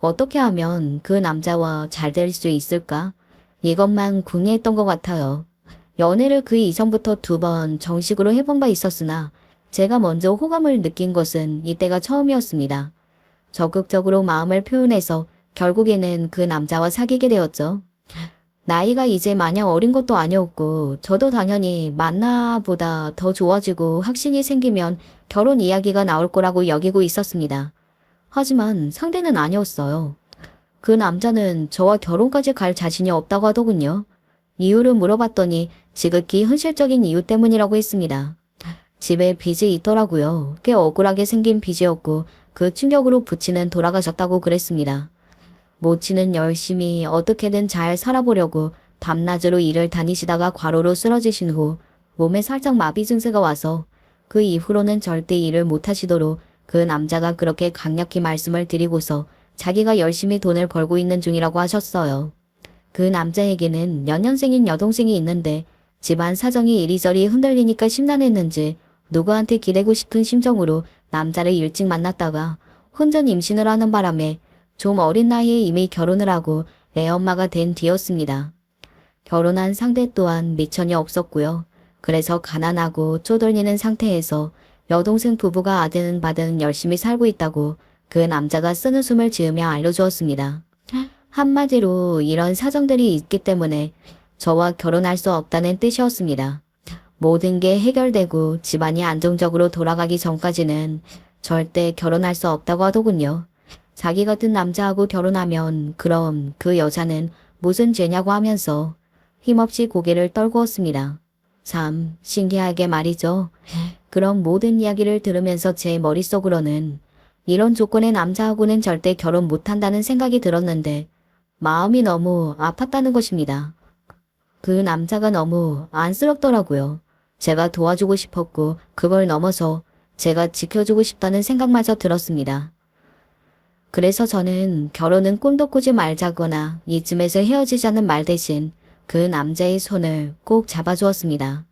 어떻게 하면 그 남자와 잘 될 수 있을까? 이것만 궁리했던 것 같아요. 연애를 그 이전부터 2번 정식으로 해본 바 있었으나 제가 먼저 호감을 느낀 것은 이때가 처음이었습니다. 적극적으로 마음을 표현해서 결국에는 그 남자와 사귀게 되었죠. 나이가 이제 마냥 어린 것도 아니었고 저도 당연히 만나보다 더 좋아지고 확신이 생기면 결혼 이야기가 나올 거라고 여기고 있었습니다. 하지만 상대는 아니었어요. 그 남자는 저와 결혼까지 갈 자신이 없다고 하더군요. 이유를 물어봤더니 지극히 현실적인 이유 때문이라고 했습니다. 집에 빚이 있더라고요. 꽤 억울하게 생긴 빚이었고 그 충격으로 부친은 돌아가셨다고 그랬습니다. 모친은 열심히 어떻게든 잘 살아보려고 밤낮으로 일을 다니시다가 과로로 쓰러지신 후 몸에 살짝 마비 증세가 와서 그 이후로는 절대 일을 못하시도록 그 남자가 그렇게 강력히 말씀을 드리고서 자기가 열심히 돈을 벌고 있는 중이라고 하셨어요. 그 남자에게는 연년생인 여동생이 있는데 집안 사정이 이리저리 흔들리니까 심란했는지 누구한테 기대고 싶은 심정으로 남자를 일찍 만났다가 혼전 임신을 하는 바람에 좀 어린 나이에 이미 결혼을 하고 애엄마가 된 뒤였습니다. 결혼한 상대 또한 미천이 없었고요. 그래서 가난하고 쪼들리는 상태에서 여동생 부부가 아든 바든 열심히 살고 있다고 그 남자가 쓰는 숨을 지으며 알려주었습니다. 한마디로 이런 사정들이 있기 때문에 저와 결혼할 수 없다는 뜻이었습니다. 모든 게 해결되고 집안이 안정적으로 돌아가기 전까지는 절대 결혼할 수 없다고 하더군요. 자기 같은 남자하고 결혼하면 그럼 그 여자는 무슨 죄냐고 하면서 힘없이 고개를 떨구었습니다. 참 신기하게 말이죠. 그런 모든 이야기를 들으면서 제 머릿속으로는 이런 조건의 남자하고는 절대 결혼 못한다는 생각이 들었는데 마음이 너무 아팠다는 것입니다. 그 남자가 너무 안쓰럽더라고요. 제가 도와주고 싶었고 그걸 넘어서 제가 지켜주고 싶다는 생각마저 들었습니다. 그래서 저는 결혼은 꿈도 꾸지 말자거나 이쯤에서 헤어지자는 말 대신 그 남자의 손을 꼭 잡아주었습니다.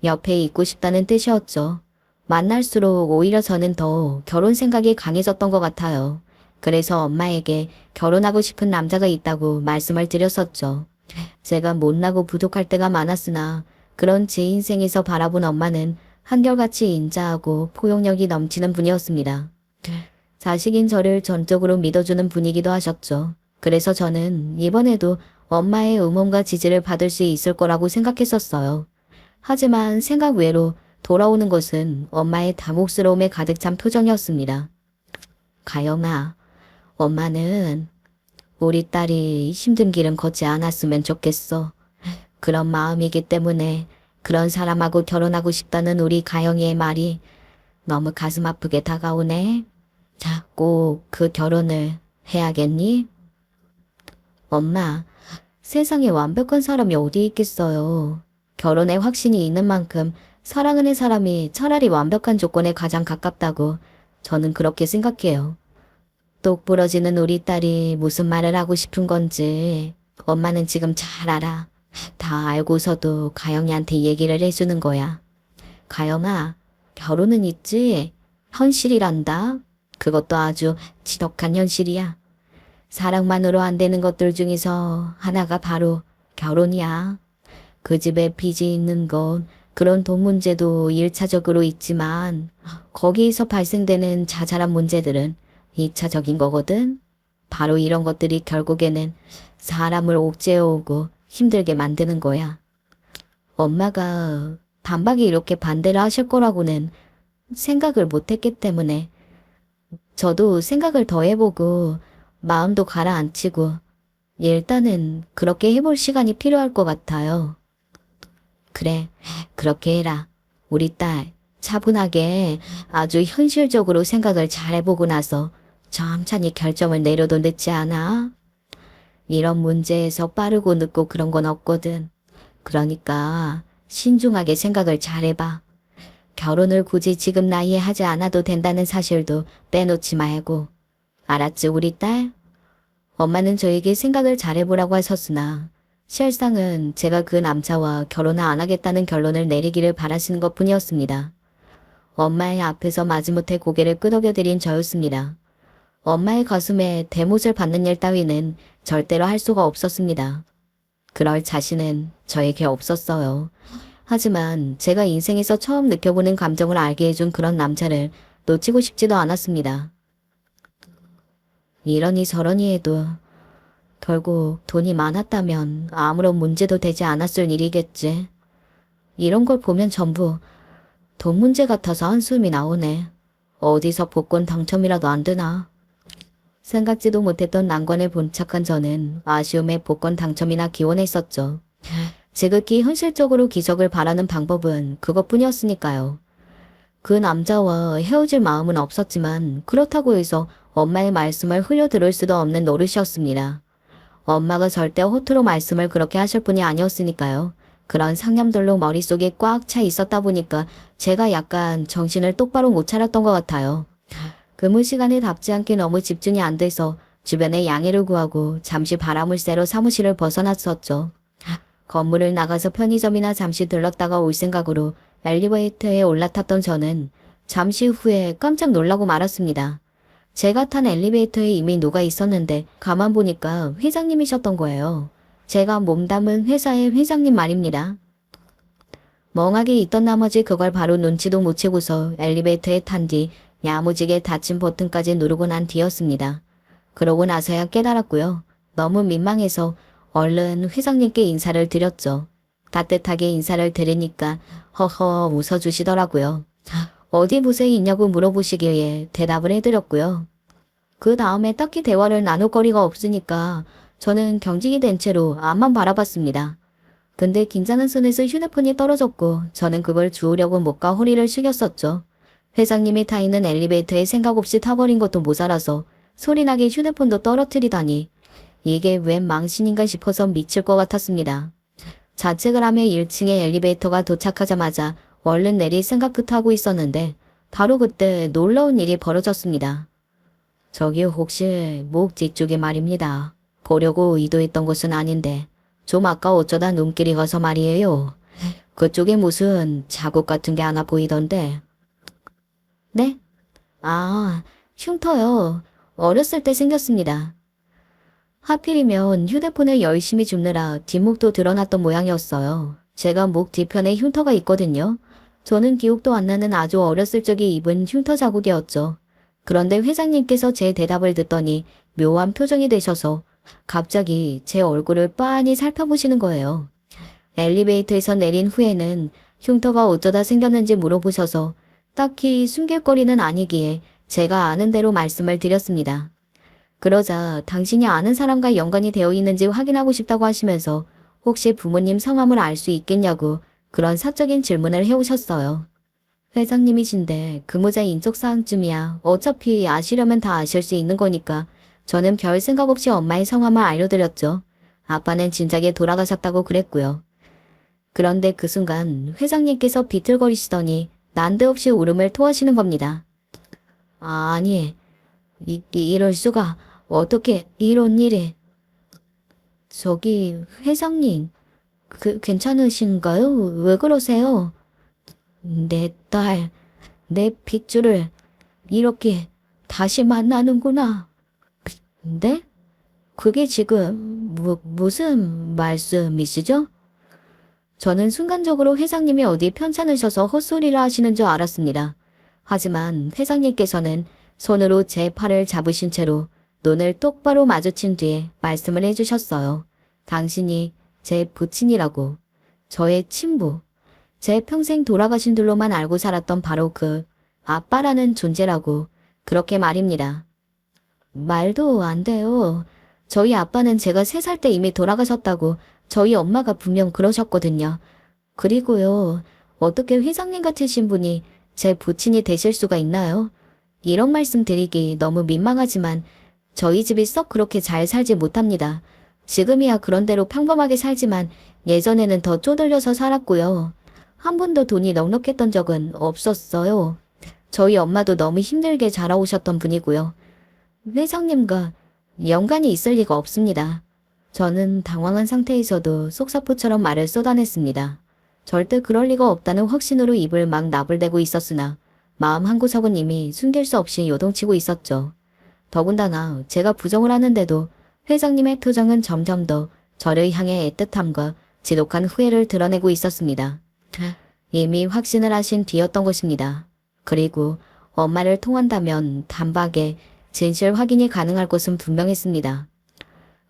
옆에 있고 싶다는 뜻이었죠. 만날수록 오히려 저는 더 결혼 생각이 강해졌던 것 같아요. 그래서 엄마에게 결혼하고 싶은 남자가 있다고 말씀을 드렸었죠. 제가 못나고 부족할 때가 많았으나 그런 제 인생에서 바라본 엄마는 한결같이 인자하고 포용력이 넘치는 분이었습니다. 자식인 저를 전적으로 믿어주는 분이기도 하셨죠. 그래서 저는 이번에도 엄마의 응원과 지지를 받을 수 있을 거라고 생각했었어요. 하지만 생각 외로 돌아오는 것은 엄마의 당혹스러움에 가득 찬 표정이었습니다. 가영아, 엄마는 우리 딸이 힘든 길은 걷지 않았으면 좋겠어. 그런 마음이기 때문에 그런 사람하고 결혼하고 싶다는 우리 가영이의 말이 너무 가슴 아프게 다가오네. 꼭 그 결혼을 해야겠니? 엄마, 세상에 완벽한 사람이 어디 있겠어요. 결혼에 확신이 있는 만큼 사랑하는 사람이 차라리 완벽한 조건에 가장 가깝다고 저는 그렇게 생각해요. 똑 부러지는 우리 딸이 무슨 말을 하고 싶은 건지 엄마는 지금 잘 알아. 다 알고서도 가영이한테 얘기를 해주는 거야. 가영아, 결혼은 있지? 현실이란다. 그것도 아주 지독한 현실이야. 사랑만으로 안 되는 것들 중에서 하나가 바로 결혼이야. 그 집에 빚이 있는 건 그런 돈 문제도 1차적으로 있지만 거기에서 발생되는 자잘한 문제들은 2차적인 거거든. 바로 이런 것들이 결국에는 사람을 옥죄어오고 힘들게 만드는 거야. 엄마가 단박에 이렇게 반대를 하실 거라고는 생각을 못했기 때문에 저도 생각을 더 해보고 마음도 가라앉히고 일단은 그렇게 해볼 시간이 필요할 것 같아요. 그래, 그렇게 해라. 우리 딸 차분하게 아주 현실적으로 생각을 잘 해보고 나서 천천히 결정을 내려도 늦지 않아. 이런 문제에서 빠르고 늦고 그런 건 없거든. 그러니까 신중하게 생각을 잘 해봐. 결혼을 굳이 지금 나이에 하지 않아도 된다는 사실도 빼놓지 말고. 알았지, 우리 딸? 엄마는 저에게 생각을 잘 해보라고 하셨으나 실상은 제가 그 남자와 결혼을 안 하겠다는 결론을 내리기를 바라시는 것뿐이었습니다. 엄마의 앞에서 마지못해 고개를 끄덕여드린 저였습니다. 엄마의 가슴에 대못을 받는 일 따위는 절대로 할 수가 없었습니다. 그럴 자신은 저에게 없었어요. 하지만 제가 인생에서 처음 느껴보는 감정을 알게 해준 그런 남자를 놓치고 싶지도 않았습니다. 이러니 저러니 해도 결국 돈이 많았다면 아무런 문제도 되지 않았을 일이겠지. 이런 걸 보면 전부 돈 문제 같아서 한숨이 나오네. 어디서 복권 당첨이라도 안 되나. 생각지도 못했던 난관에 봉착한 저는 아쉬움에 복권 당첨이나 기원했었죠. 지극히 현실적으로 기적을 바라는 방법은 그것뿐이었으니까요. 그 남자와 헤어질 마음은 없었지만 그렇다고 해서 엄마의 말씀을 흘려들을 수도 없는 노릇이었습니다. 엄마가 절대 허투루 말씀을 그렇게 하실 분이 아니었으니까요. 그런 상념들로 머릿속에 꽉 차 있었다 보니까 제가 약간 정신을 똑바로 못 차렸던 것 같아요. 근무 시간에 답지 않게 너무 집중이 안 돼서 주변에 양해를 구하고 잠시 바람을 쐬러 사무실을 벗어났었죠. 건물을 나가서 편의점이나 잠시 들렀다가 올 생각으로 엘리베이터에 올라탔던 저는 잠시 후에 깜짝 놀라고 말았습니다. 제가 탄 엘리베이터에 이미 누가 있었는데 가만 보니까 회장님이셨던 거예요. 제가 몸담은 회사의 회장님 말입니다. 멍하게 있던 나머지 그걸 바로 눈치도 못 채고서 엘리베이터에 탄 뒤 야무지게 닫힌 버튼까지 누르고 난 뒤였습니다. 그러고 나서야 깨달았고요. 너무 민망해서 얼른 회장님께 인사를 드렸죠. 따뜻하게 인사를 드리니까 허허 웃어주시더라고요. 어디 무쇠 있냐고 물어보시기에 대답을 해드렸고요. 그 다음에 딱히 대화를 나눌 거리가 없으니까 저는 경직이 된 채로 앞만 바라봤습니다. 근데 긴장한 손에서 휴대폰이 떨어졌고 저는 그걸 주우려고 목과 허리를 숙였었죠. 회장님이 타 있는 엘리베이터에 생각 없이 타버린 것도 모자라서 소리나게 휴대폰도 떨어뜨리다니 이게 웬 망신인가 싶어서 미칠 것 같았습니다. 자책을 하며 1층에 엘리베이터가 도착하자마자 얼른 내릴 생각부터 하고 있었는데 바로 그때 놀라운 일이 벌어졌습니다. 저기 혹시 목 뒤쪽에 말입니다. 보려고 의도했던 것은 아닌데 좀 아까 어쩌다 눈길이 가서 말이에요. 그쪽에 무슨 자국 같은 게 하나 보이던데. 네? 아, 흉터요. 어렸을 때 생겼습니다. 하필이면 휴대폰을 열심히 줍느라 뒷목도 드러났던 모양이었어요. 제가 목 뒤편에 흉터가 있거든요. 저는 기억도 안 나는 아주 어렸을 적에 입은 흉터 자국이었죠. 그런데 회장님께서 제 대답을 듣더니 묘한 표정이 되셔서 갑자기 제 얼굴을 빤히 살펴보시는 거예요. 엘리베이터에서 내린 후에는 흉터가 어쩌다 생겼는지 물어보셔서 딱히 숨길 거리는 아니기에 제가 아는 대로 말씀을 드렸습니다. 그러자 당신이 아는 사람과 연관이 되어 있는지 확인하고 싶다고 하시면서 혹시 부모님 성함을 알 수 있겠냐고 그런 사적인 질문을 해오셨어요. 회장님이신데 근무자 인적사항쯤이야 어차피 아시려면 다 아실 수 있는 거니까 저는 별 생각 없이 엄마의 성함을 알려드렸죠. 아빠는 진작에 돌아가셨다고 그랬고요. 그런데 그 순간 회장님께서 비틀거리시더니 난데없이 울음을 토하시는 겁니다. 아니, 이럴 수가 어떻게 이런 일이. 저기 회장님, 괜찮으신가요? 왜 그러세요? 내 딸, 내 핏줄을 이렇게 다시 만나는구나. 네? 그게 지금 무슨 말씀이시죠? 저는 순간적으로 회장님이 어디 편찮으셔서 헛소리를 하시는 줄 알았습니다. 하지만 회장님께서는 손으로 제 팔을 잡으신 채로 눈을 똑바로 마주친 뒤에 말씀을 해주셨어요. 당신이 제 부친이라고, 저의 친부, 제 평생 돌아가신 들로만 알고 살았던 바로 그 아빠라는 존재라고 그렇게 말입니다. 말도 안 돼요. 저희 아빠는 제가 3살 때 이미 돌아가셨다고 저희 엄마가 분명 그러셨거든요. 그리고요, 어떻게 회장님 같으신 분이 제 부친이 되실 수가 있나요? 이런 말씀 드리기 너무 민망하지만 저희 집이 썩 그렇게 잘 살지 못합니다. 지금이야 그런대로 평범하게 살지만 예전에는 더 쪼들려서 살았고요. 한 번도 돈이 넉넉했던 적은 없었어요. 저희 엄마도 너무 힘들게 자라오셨던 분이고요. 회장님과 연관이 있을 리가 없습니다. 저는 당황한 상태에서도 속사포처럼 말을 쏟아냈습니다. 절대 그럴 리가 없다는 확신으로 입을 막 나불대고 있었으나 마음 한구석은 이미 숨길 수 없이 요동치고 있었죠. 더군다나 제가 부정을 하는데도 회장님의 표정은 점점 더 저를 향해 애틋함과 지독한 후회를 드러내고 있었습니다. 이미 확신을 하신 뒤였던 것입니다. 그리고 엄마를 통한다면 단박에 진실 확인이 가능할 것은 분명했습니다.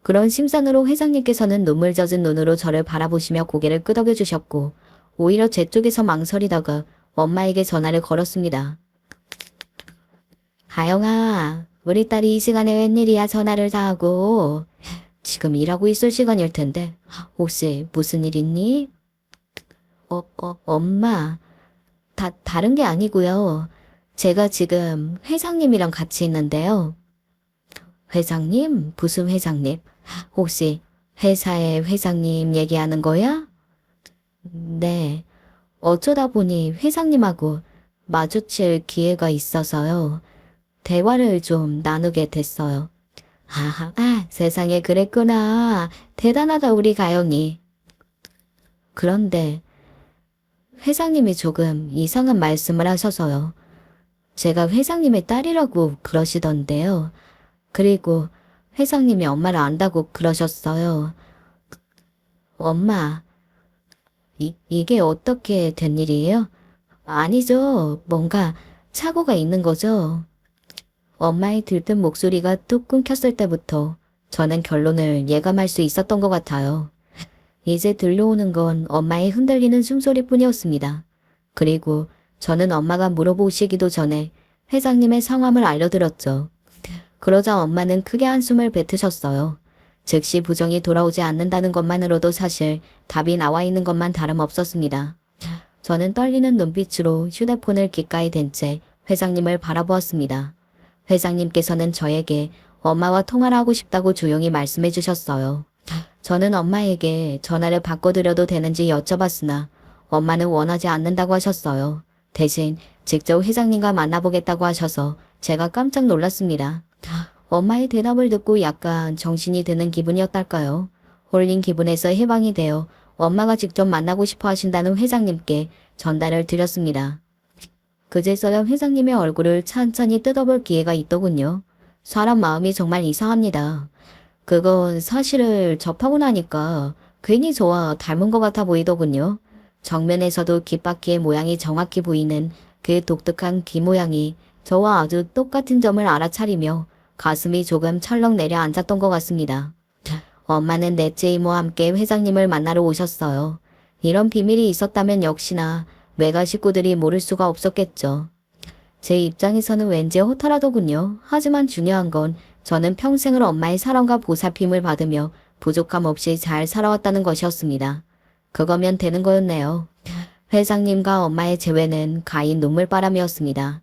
그런 심산으로 회장님께서는 눈물 젖은 눈으로 저를 바라보시며 고개를 끄덕여 주셨고 오히려 제 쪽에서 망설이다가 엄마에게 전화를 걸었습니다. 하영아, 우리 딸이 이 시간에 웬일이야 전화를 다 하고. 지금 일하고 있을 시간일 텐데 혹시 무슨 일 있니? 엄마. 다른 게 아니고요. 제가 지금 회장님이랑 같이 있는데요. 회장님? 무슨 회장님? 혹시 회사의 회장님 얘기하는 거야? 네. 어쩌다 보니 회장님하고 마주칠 기회가 있어서요. 대화를 좀 나누게 됐어요. 세상에 그랬구나. 대단하다 우리 가영이. 그런데 회장님이 조금 이상한 말씀을 하셔서요. 제가 회장님의 딸이라고 그러시던데요. 그리고 회장님이 엄마를 안다고 그러셨어요. 엄마, 이게 어떻게 된 일이에요? 아니죠. 뭔가 착오가 있는 거죠. 엄마의 들뜬 목소리가 뚝 끊겼을 때부터 저는 결론을 예감할 수 있었던 것 같아요. 이제 들려오는 건 엄마의 흔들리는 숨소리뿐이었습니다. 그리고 저는 엄마가 물어보시기도 전에 회장님의 상황을 알려드렸죠. 그러자 엄마는 크게 한숨을 뱉으셨어요. 즉시 부정이 돌아오지 않는다는 것만으로도 사실 답이 나와 있는 것만 다름없었습니다. 저는 떨리는 눈빛으로 휴대폰을 귓가에 댄 채 회장님을 바라보았습니다. 회장님께서는 저에게 엄마와 통화를 하고 싶다고 조용히 말씀해 주셨어요. 저는 엄마에게 전화를 바꿔드려도 되는지 여쭤봤으나 엄마는 원하지 않는다고 하셨어요. 대신 직접 회장님과 만나보겠다고 하셔서 제가 깜짝 놀랐습니다. 엄마의 대답을 듣고 약간 정신이 드는 기분이었달까요? 홀린 기분에서 해방이 되어 엄마가 직접 만나고 싶어 하신다는 회장님께 전달을 드렸습니다. 그제서야 회장님의 얼굴을 천천히 뜯어볼 기회가 있더군요. 사람 마음이 정말 이상합니다. 그건 사실을 접하고 나니까 괜히 저와 닮은 것 같아 보이더군요. 정면에서도 귓바퀴의 모양이 정확히 보이는 그 독특한 귀 모양이 저와 아주 똑같은 점을 알아차리며 가슴이 조금 철렁 내려앉았던 것 같습니다. 엄마는 넷째 이모와 함께 회장님을 만나러 오셨어요. 이런 비밀이 있었다면 역시나 외가 식구들이 모를 수가 없었겠죠. 제 입장에서는 왠지 허탈하더군요. 하지만 중요한 건 저는 평생을 엄마의 사랑과 보살핌을 받으며 부족함 없이 잘 살아왔다는 것이었습니다. 그거면 되는 거였네요. 회장님과 엄마의 재회는 가히 눈물바람이었습니다.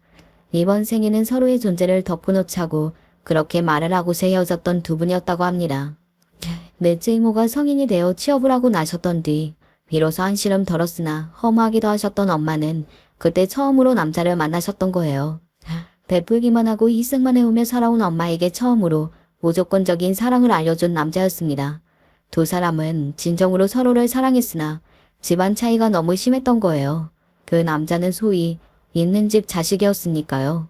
이번 생에는 서로의 존재를 덮어놓자고 그렇게 말을 하고서 헤어졌던 두 분이었다고 합니다. 넷째 이모가 성인이 되어 취업을 하고 나셨던 뒤 비로소 한시름 덜었으나 허무하기도 하셨던 엄마는 그때 처음으로 남자를 만나셨던 거예요. 베풀기만 하고 희생만 해오며 살아온 엄마에게 처음으로 무조건적인 사랑을 알려준 남자였습니다. 두 사람은 진정으로 서로를 사랑했으나 집안 차이가 너무 심했던 거예요. 그 남자는 소위 있는 집 자식이었으니까요.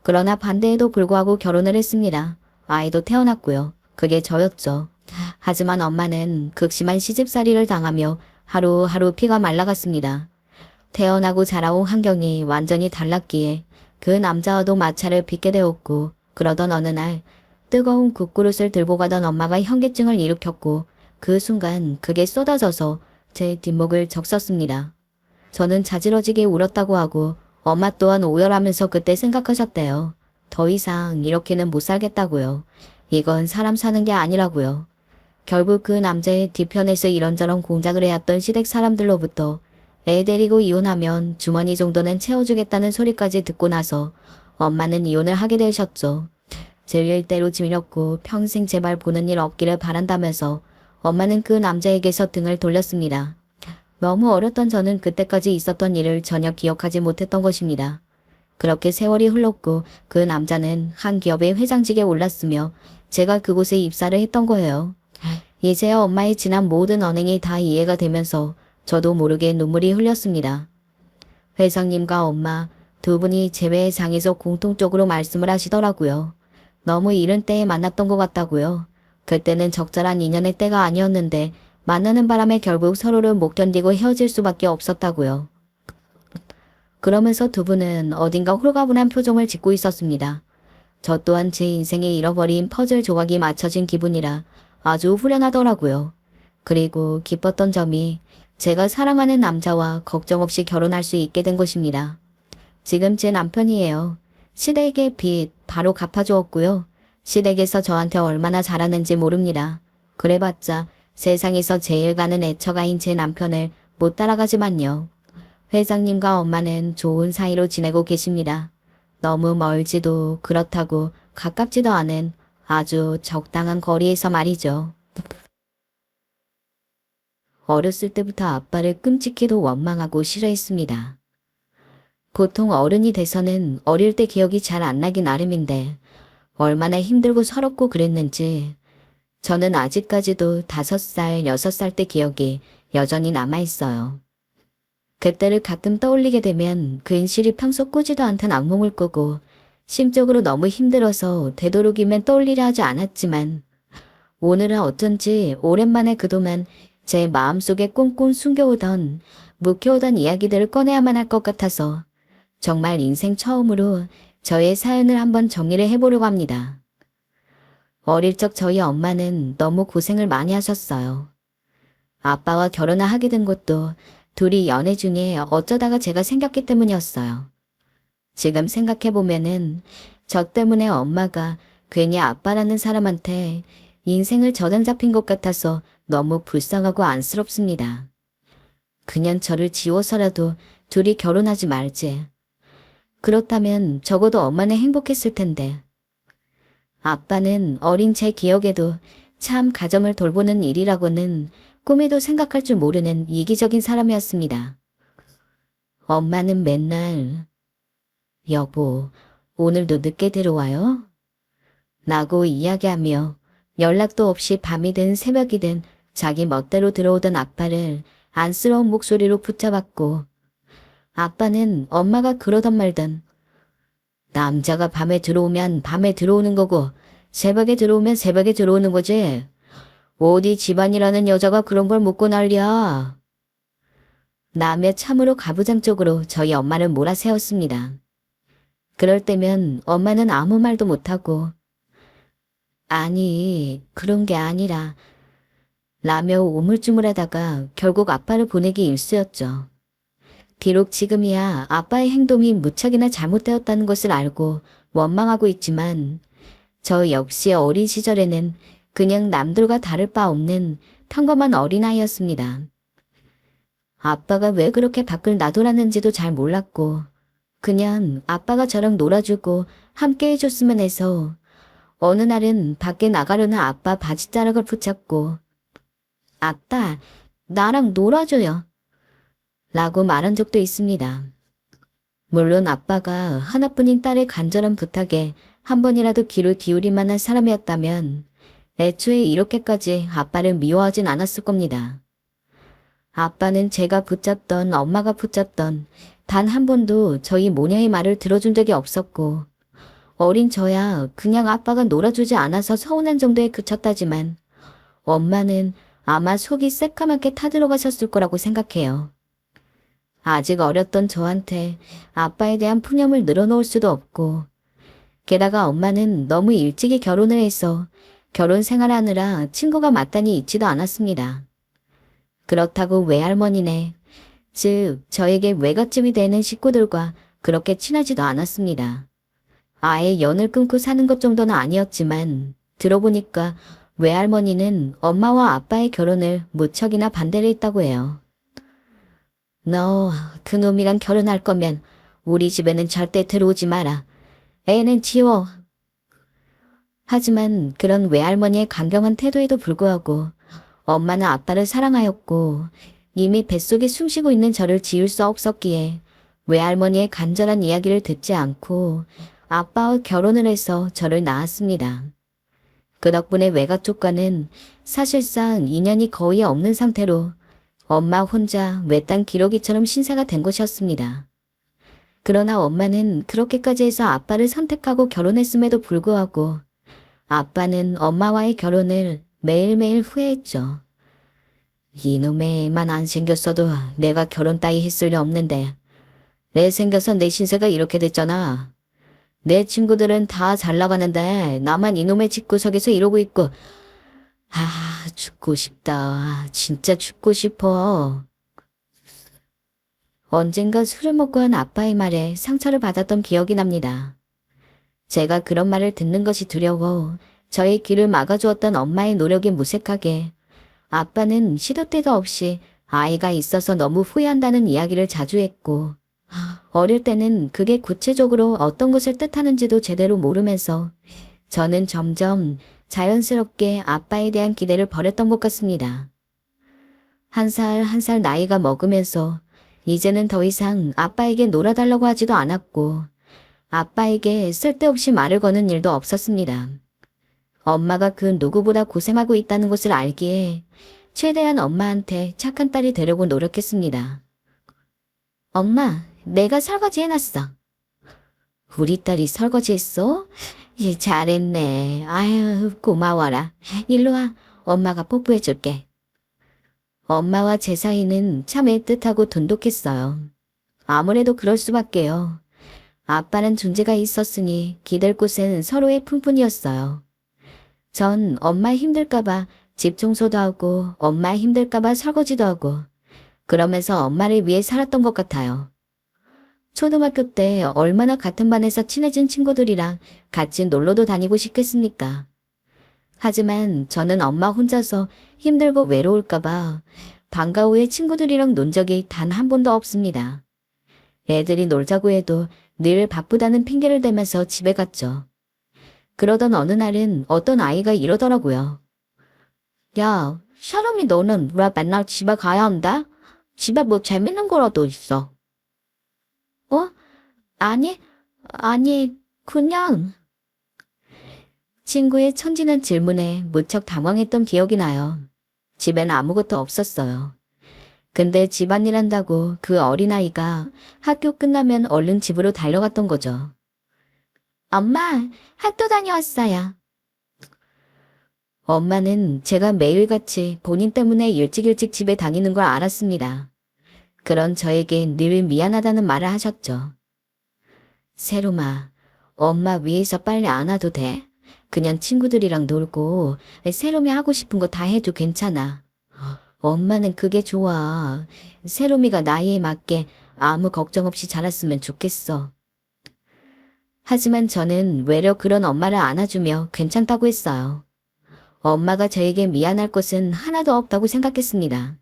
그러나 반대에도 불구하고 결혼을 했습니다. 아이도 태어났고요. 그게 저였죠. 하지만 엄마는 극심한 시집살이를 당하며 하루하루 피가 말라갔습니다. 태어나고 자라온 환경이 완전히 달랐기에 그 남자와도 마찰을 빚게 되었고, 그러던 어느 날 뜨거운 국그릇을 들고 가던 엄마가 현기증을 일으켰고 그 순간 그게 쏟아져서 제 뒷목을 적셨습니다. 저는 자지러지게 울었다고 하고 엄마 또한 오열하면서 그때 생각하셨대요. 더 이상 이렇게는 못 살겠다고요. 이건 사람 사는 게 아니라고요. 결국 그 남자의 뒤편에서 이런저런 공작을 해왔던 시댁 사람들로부터 애 데리고 이혼하면 주머니 정도는 채워주겠다는 소리까지 듣고 나서 엄마는 이혼을 하게 되셨죠. 제 일대로 지밀었고 평생 제발 보는 일 없기를 바란다면서 엄마는 그 남자에게서 등을 돌렸습니다. 너무 어렸던 저는 그때까지 있었던 일을 전혀 기억하지 못했던 것입니다. 그렇게 세월이 흘렀고 그 남자는 한 기업의 회장직에 올랐으며 제가 그곳에 입사를 했던 거예요. 이제야 엄마의 지난 모든 언행이 다 이해가 되면서 저도 모르게 눈물이 흘렸습니다. 회장님과 엄마 두 분이 재회의 장에서 공통적으로 말씀을 하시더라고요. 너무 이른 때에 만났던 것 같다고요. 그때는 적절한 인연의 때가 아니었는데 만나는 바람에 결국 서로를 못 견디고 헤어질 수밖에 없었다고요. 그러면서 두 분은 어딘가 홀가분한 표정을 짓고 있었습니다. 저 또한 제 인생에 잃어버린 퍼즐 조각이 맞춰진 기분이라 아주 후련하더라고요. 그리고 기뻤던 점이 제가 사랑하는 남자와 걱정 없이 결혼할 수 있게 된 것입니다. 지금 제 남편이에요. 시댁의 빚 바로 갚아주었고요. 시댁에서 저한테 얼마나 잘하는지 모릅니다. 그래봤자 세상에서 제일 가는 애처가인 제 남편을 못 따라가지만요. 회장님과 엄마는 좋은 사이로 지내고 계십니다. 너무 멀지도 그렇다고 가깝지도 않은 아주 적당한 거리에서 말이죠. 어렸을 때부터 아빠를 끔찍히도 원망하고 싫어했습니다. 보통 어른이 돼서는 어릴 때 기억이 잘 안 나기 나름인데 얼마나 힘들고 서럽고 그랬는지 저는 아직까지도 5살, 6살 때 기억이 여전히 남아있어요. 그때를 가끔 떠올리게 되면 근실이 평소 꾸지도 않던 악몽을 꾸고 심적으로 너무 힘들어서 되도록이면 떠올리려 하지 않았지만 오늘은 어쩐지 오랜만에 그동안 제 마음속에 꽁꽁 숨겨오던 묵혀오던 이야기들을 꺼내야만 할 것 같아서 정말 인생 처음으로 저의 사연을 한번 정리를 해보려고 합니다. 어릴 적 저희 엄마는 너무 고생을 많이 하셨어요. 아빠와 결혼을 하게 된 것도 둘이 연애 중에 어쩌다가 제가 생겼기 때문이었어요. 지금 생각해보면은 저 때문에 엄마가 괜히 아빠라는 사람한테 인생을 저당 잡힌 것 같아서 너무 불쌍하고 안쓰럽습니다. 그냥 저를 지워서라도 둘이 결혼하지 말지. 그렇다면 적어도 엄마는 행복했을 텐데. 아빠는 어린 제 기억에도 참 가정을 돌보는 일이라고는 꿈에도 생각할 줄 모르는 이기적인 사람이었습니다. 엄마는 맨날 여보, 오늘도 늦게 들어와요? 라고 이야기하며 연락도 없이 밤이든 새벽이든 자기 멋대로 들어오던 아빠를 안쓰러운 목소리로 붙잡았고, 아빠는 엄마가 그러던 말던 남자가 밤에 들어오면 밤에 들어오는 거고 새벽에 들어오면 새벽에 들어오는 거지. 어디 집안이라는 여자가 그런 걸 묻고 난리야. 라며 참으로 가부장적으로 저희 엄마를 몰아세웠습니다. 그럴 때면 엄마는 아무 말도 못하고 아니 그런 게 아니라 라며 우물쭈물하다가 결국 아빠를 보내기 일쑤였죠. 비록 지금이야 아빠의 행동이 무척이나 잘못되었다는 것을 알고 원망하고 있지만 저 역시 어린 시절에는 그냥 남들과 다를 바 없는 평범한 어린아이였습니다. 아빠가 왜 그렇게 밖을 나돌았는지도 잘 몰랐고 그냥 아빠가 저랑 놀아주고 함께 해줬으면 해서 어느 날은 밖에 나가려는 아빠 바지자락을 붙잡고 아빠, 나랑 놀아줘요. 라고 말한 적도 있습니다. 물론 아빠가 하나뿐인 딸의 간절한 부탁에 한 번이라도 귀를 기울일 만한 사람이었다면 애초에 이렇게까지 아빠를 미워하진 않았을 겁니다. 아빠는 제가 붙잡던 엄마가 붙잡던 단 한 번도 저희 모녀의 말을 들어준 적이 없었고 어린 저야 그냥 아빠가 놀아주지 않아서 서운한 정도에 그쳤다지만 엄마는 아마 속이 새까맣게 타들어가셨을 거라고 생각해요. 아직 어렸던 저한테 아빠에 대한 푸념을 늘어놓을 수도 없고 게다가 엄마는 너무 일찍이 결혼을 해서 결혼 생활하느라 친구가 마땅히 있지도 않았습니다. 그렇다고 외할머니네, 즉 저에게 외갓집이 되는 식구들과 그렇게 친하지도 않았습니다. 아예 연을 끊고 사는 것 정도는 아니었지만 들어보니까 외할머니는 엄마와 아빠의 결혼을 무척이나 반대를 했다고 해요. 너 그놈이랑 결혼할 거면 우리 집에는 절대 들어오지 마라. 애는 지워. 하지만 그런 외할머니의 강경한 태도에도 불구하고 엄마는 아빠를 사랑하였고 이미 뱃속에 숨쉬고 있는 저를 지울 수 없었기에 외할머니의 간절한 이야기를 듣지 않고 아빠와 결혼을 해서 저를 낳았습니다. 그 덕분에 외가 쪽과는 사실상 인연이 거의 없는 상태로 엄마 혼자 외딴 기러기처럼 신세가 된 것이었습니다. 그러나 엄마는 그렇게까지 해서 아빠를 선택하고 결혼했음에도 불구하고 아빠는 엄마와의 결혼을 매일매일 후회했죠. 이놈의 애만 안 생겼어도 내가 결혼 따위 했을 리 없는데 내 생겨서 내 신세가 이렇게 됐잖아. 내 친구들은 다 잘 나가는데 나만 이놈의 집구석에서 이러고 있고 죽고 싶다. 진짜 죽고 싶어. 언젠가 술을 먹고 한 아빠의 말에 상처를 받았던 기억이 납니다. 제가 그런 말을 듣는 것이 두려워 저의 귀를 막아주었던 엄마의 노력이 무색하게 아빠는 시도 때도 없이 아이가 있어서 너무 후회한다는 이야기를 자주 했고 어릴 때는 그게 구체적으로 어떤 것을 뜻하는지도 제대로 모르면서 저는 점점 자연스럽게 아빠에 대한 기대를 버렸던 것 같습니다. 한 살 한 살 나이가 먹으면서 이제는 더 이상 아빠에게 놀아달라고 하지도 않았고 아빠에게 쓸데없이 말을 거는 일도 없었습니다. 엄마가 그 누구보다 고생하고 있다는 것을 알기에 최대한 엄마한테 착한 딸이 되려고 노력했습니다. 엄마, 내가 설거지 해놨어. 우리 딸이 설거지했어? 예, 잘했네. 아유, 고마워라. 일로 와. 엄마가 뽀뽀해줄게. 엄마와 제 사이는 참 애틋하고 돈독했어요. 아무래도 그럴 수밖에요. 아빠는 존재가 있었으니 기댈 곳은 서로의 품뿐이었어요. 전 엄마 힘들까봐 집 청소도 하고 엄마 힘들까봐 설거지도 하고 그러면서 엄마를 위해 살았던 것 같아요. 초등학교 때 얼마나 같은 반에서 친해진 친구들이랑 같이 놀러도 다니고 싶겠습니까? 하지만 저는 엄마 혼자서 힘들고 외로울까봐 방과 후에 친구들이랑 논 적이 단 한 번도 없습니다. 애들이 놀자고 해도 늘 바쁘다는 핑계를 대면서 집에 갔죠. 그러던 어느 날은 어떤 아이가 이러더라고요. 야, 샤롬이 너는 왜 맨날 집에 가야 한다? 집에 뭐 재밌는 거라도 있어. 어? 아니, 그냥. 친구의 천진한 질문에 무척 당황했던 기억이 나요. 집엔 아무것도 없었어요. 근데 집안일 한다고 그 어린아이가 학교 끝나면 얼른 집으로 달려갔던 거죠. 엄마, 학교 다녀왔어요. 엄마는 제가 매일같이 본인 때문에 일찍 집에 다니는 걸 알았습니다. 그런 저에게 늘 미안하다는 말을 하셨죠. 세롬아, 엄마 위에서 빨리 안 와도 돼. 그냥 친구들이랑 놀고 세롬이 하고 싶은 거 다 해도 괜찮아. 엄마는 그게 좋아. 세롬이가 나이에 맞게 아무 걱정 없이 자랐으면 좋겠어. 하지만 저는 외려 그런 엄마를 안아주며 괜찮다고 했어요. 엄마가 저에게 미안할 것은 하나도 없다고 생각했습니다.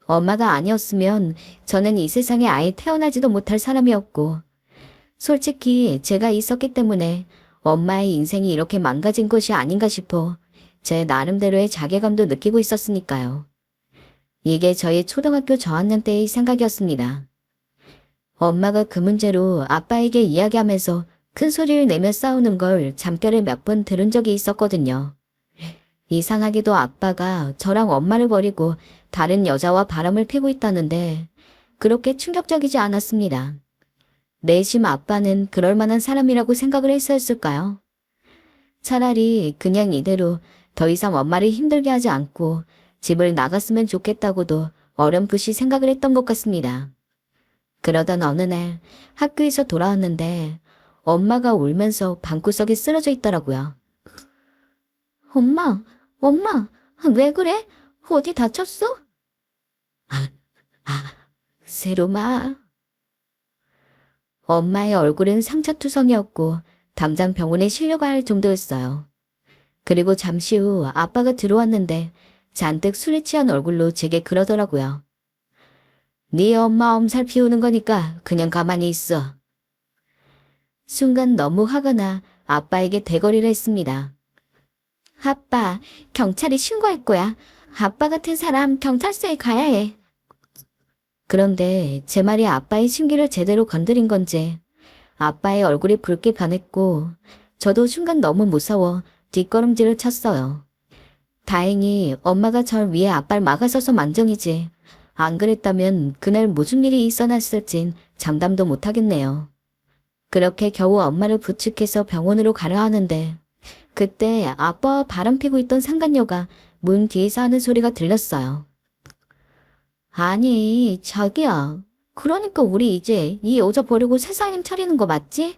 엄마가 아니었으면 저는 이 세상에 아예 태어나지도 못할 사람이었고, 솔직히 제가 있었기 때문에 엄마의 인생이 이렇게 망가진 것이 아닌가 싶어 제 나름대로의 자괴감도 느끼고 있었으니까요. 이게 저의 초등학교 저학년 때의 생각이었습니다. 엄마가 그 문제로 아빠에게 이야기하면서 큰 소리를 내며 싸우는 걸 잠결에 몇 번 들은 적이 있었거든요. 이상하게도 아빠가 저랑 엄마를 버리고 다른 여자와 바람을 피고 있다는데 그렇게 충격적이지 않았습니다. 내심 아빠는 그럴 만한 사람이라고 생각을 했었을까요? 차라리 그냥 이대로 더 이상 엄마를 힘들게 하지 않고 집을 나갔으면 좋겠다고도 어렴풋이 생각을 했던 것 같습니다. 그러던 어느 날 학교에서 돌아왔는데 엄마가 울면서 방구석에 쓰러져 있더라고요. 엄마, 왜 그래? 어디 다쳤어? 세롬아. 엄마의 얼굴은 상처투성이었고 당장 병원에 실려가야 할 정도였어요. 그리고 잠시 후 아빠가 들어왔는데 잔뜩 술에 취한 얼굴로 제게 그러더라고요. 네 엄마 엄살 피우는 거니까 그냥 가만히 있어. 순간 너무 화가 나 아빠에게 대거리를 했습니다. 아빠, 경찰에 신고할 거야. 아빠 같은 사람 경찰서에 가야 해. 그런데 제 말이 아빠의 심기를 제대로 건드린 건지 아빠의 얼굴이 붉게 변했고 저도 순간 너무 무서워 뒷걸음질을 쳤어요. 다행히 엄마가 절 위해 아빠를 막아서서 만정이지. 안 그랬다면 그날 무슨 일이 있어났을진 장담도 못하겠네요. 그렇게 겨우 엄마를 부축해서 병원으로 가려 하는데 그때 아빠와 바람피고 있던 상간녀가 문 뒤에서 하는 소리가 들렸어요. 아니, 자기야. 그러니까 우리 이제 이 여자 버리고 새 살림 차리는 거 맞지?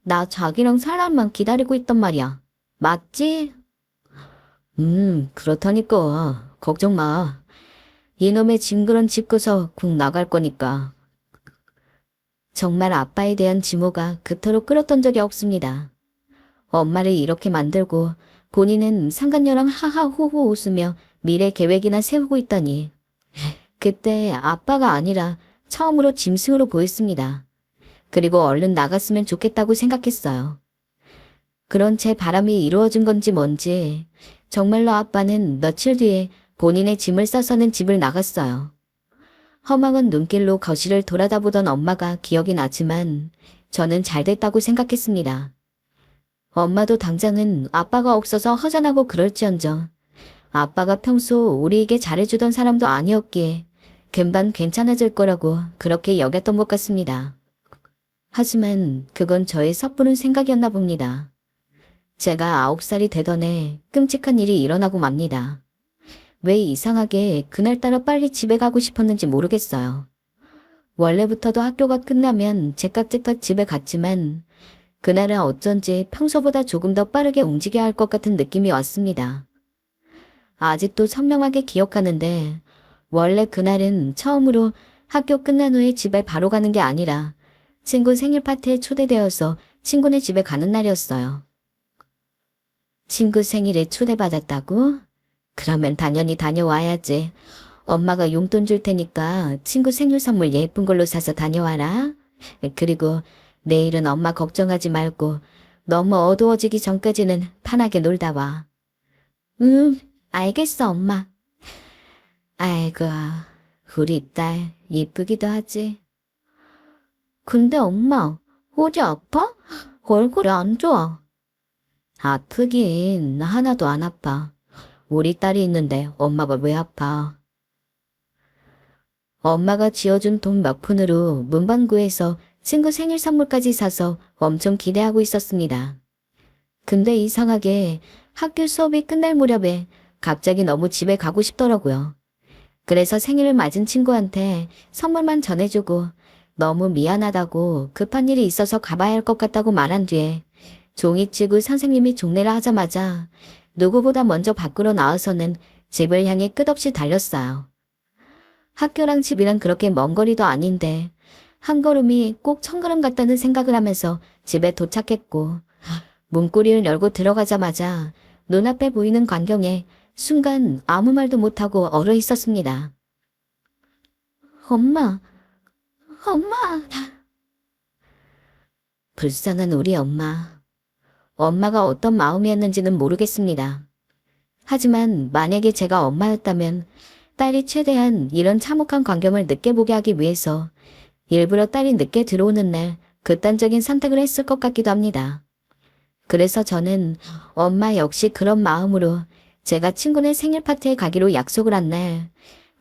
나 자기랑 사람만 기다리고 있단 말이야. 맞지? 그렇다니까. 걱정 마. 이놈의 징그런 집구서 국 나갈 거니까. 정말 아빠에 대한 증오가 그토록 끓었던 적이 없습니다. 엄마를 이렇게 만들고 본인은 상간녀랑 하하호호 웃으며 미래 계획이나 세우고 있다니. 그때 아빠가 아니라 처음으로 짐승으로 보였습니다. 그리고 얼른 나갔으면 좋겠다고 생각했어요. 그런 제 바람이 이루어진 건지 뭔지 정말로 아빠는 며칠 뒤에 본인의 짐을 싸서는 집을 나갔어요. 허망한 눈길로 거실을 돌아다보던 엄마가 기억이 나지만 저는 잘 됐다고 생각했습니다. 엄마도 당장은 아빠가 없어서 허전하고 그럴지언정 아빠가 평소 우리에게 잘해주던 사람도 아니었기에 금방 괜찮아질 거라고 그렇게 여겼던 것 같습니다. 하지만 그건 저의 섣부른 생각이었나 봅니다. 제가 9살이 되던 해 끔찍한 일이 일어나고 맙니다. 왜 이상하게 그날따라 빨리 집에 가고 싶었는지 모르겠어요. 원래부터도 학교가 끝나면 제깍제깍 집에 갔지만 그날은 어쩐지 평소보다 조금 더 빠르게 움직여야 할 것 같은 느낌이 왔습니다. 아직도 선명하게 기억하는데 원래 그날은 처음으로 학교 끝난 후에 집에 바로 가는 게 아니라 친구 생일 파티에 초대되어서 친구네 집에 가는 날이었어요. 친구 생일에 초대받았다고? 그러면 당연히 다녀와야지. 엄마가 용돈 줄 테니까 친구 생일 선물 예쁜 걸로 사서 다녀와라. 그리고 내일은 엄마 걱정하지 말고 너무 어두워지기 전까지는 편하게 놀다 와. 알겠어, 엄마. 아이고, 우리 딸 예쁘기도 하지. 근데 엄마, 어디 아파? 얼굴이 안 좋아. 아프긴 하나도 안 아파. 우리 딸이 있는데 엄마가 왜 아파? 엄마가 지어준 돈 몇 푼으로 문방구에서 친구 생일 선물까지 사서 엄청 기대하고 있었습니다. 근데 이상하게 학교 수업이 끝날 무렵에 갑자기 너무 집에 가고 싶더라고요. 그래서 생일을 맞은 친구한테 선물만 전해주고 너무 미안하다고 급한 일이 있어서 가봐야 할 것 같다고 말한 뒤에 종이치고 선생님이 종례를 하자마자 누구보다 먼저 밖으로 나와서는 집을 향해 끝없이 달렸어요. 학교랑 집이랑 그렇게 먼 거리도 아닌데 한 걸음이 꼭 1000걸음 같다는 생각을 하면서 집에 도착했고 문고리를 열고 들어가자마자 눈앞에 보이는 광경에 순간 아무 말도 못하고 얼어 있었습니다. 엄마. 불쌍한 우리 엄마. 엄마가 어떤 마음이었는지는 모르겠습니다. 하지만 만약에 제가 엄마였다면 딸이 최대한 이런 참혹한 광경을 느껴보게 하기 위해서 일부러 딸이 늦게 들어오는 날 극단적인 선택을 했을 것 같기도 합니다. 그래서 저는 엄마 역시 그런 마음으로 제가 친구네 생일 파티에 가기로 약속을 한 날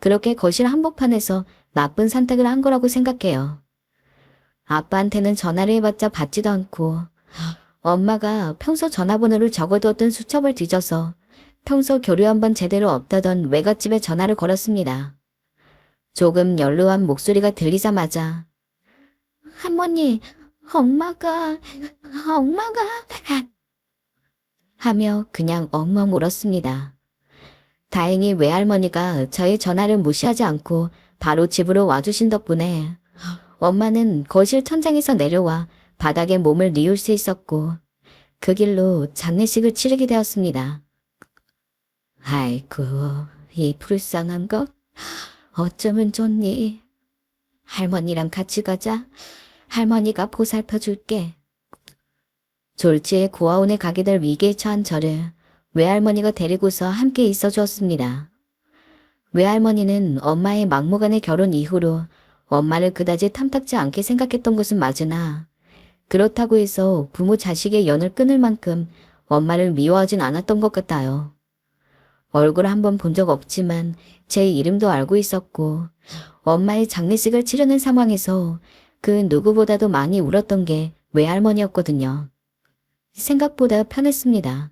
그렇게 거실 한복판에서 나쁜 선택을 한 거라고 생각해요. 아빠한테는 전화를 해봤자 받지도 않고 엄마가 평소 전화번호를 적어두었던 수첩을 뒤져서 평소 교류 한번 제대로 없다던 외갓집에 전화를 걸었습니다. 조금 연루한 목소리가 들리자마자 할머니, 엄마가 하며 그냥 엉엉 울었습니다. 다행히 외할머니가 저의 전화를 무시하지 않고 바로 집으로 와주신 덕분에 엄마는 거실 천장에서 내려와 바닥에 몸을 뉘울 수 있었고 그 길로 장례식을 치르게 되었습니다. 아이고, 이 불쌍한 것 어쩌면 좋니? 할머니랑 같이 가자. 할머니가 보살펴 줄게. 졸지에 고아원에 가게 될 위기에 처한 저를 외할머니가 데리고서 함께 있어 주었습니다. 외할머니는 엄마의 막무가내 결혼 이후로 엄마를 그다지 탐탁지 않게 생각했던 것은 맞으나 그렇다고 해서 부모 자식의 연을 끊을 만큼 엄마를 미워하진 않았던 것 같아요. 얼굴 한번 본 적 없지만 제 이름도 알고 있었고 엄마의 장례식을 치르는 상황에서 그 누구보다도 많이 울었던 게 외할머니였거든요. 생각보다 편했습니다.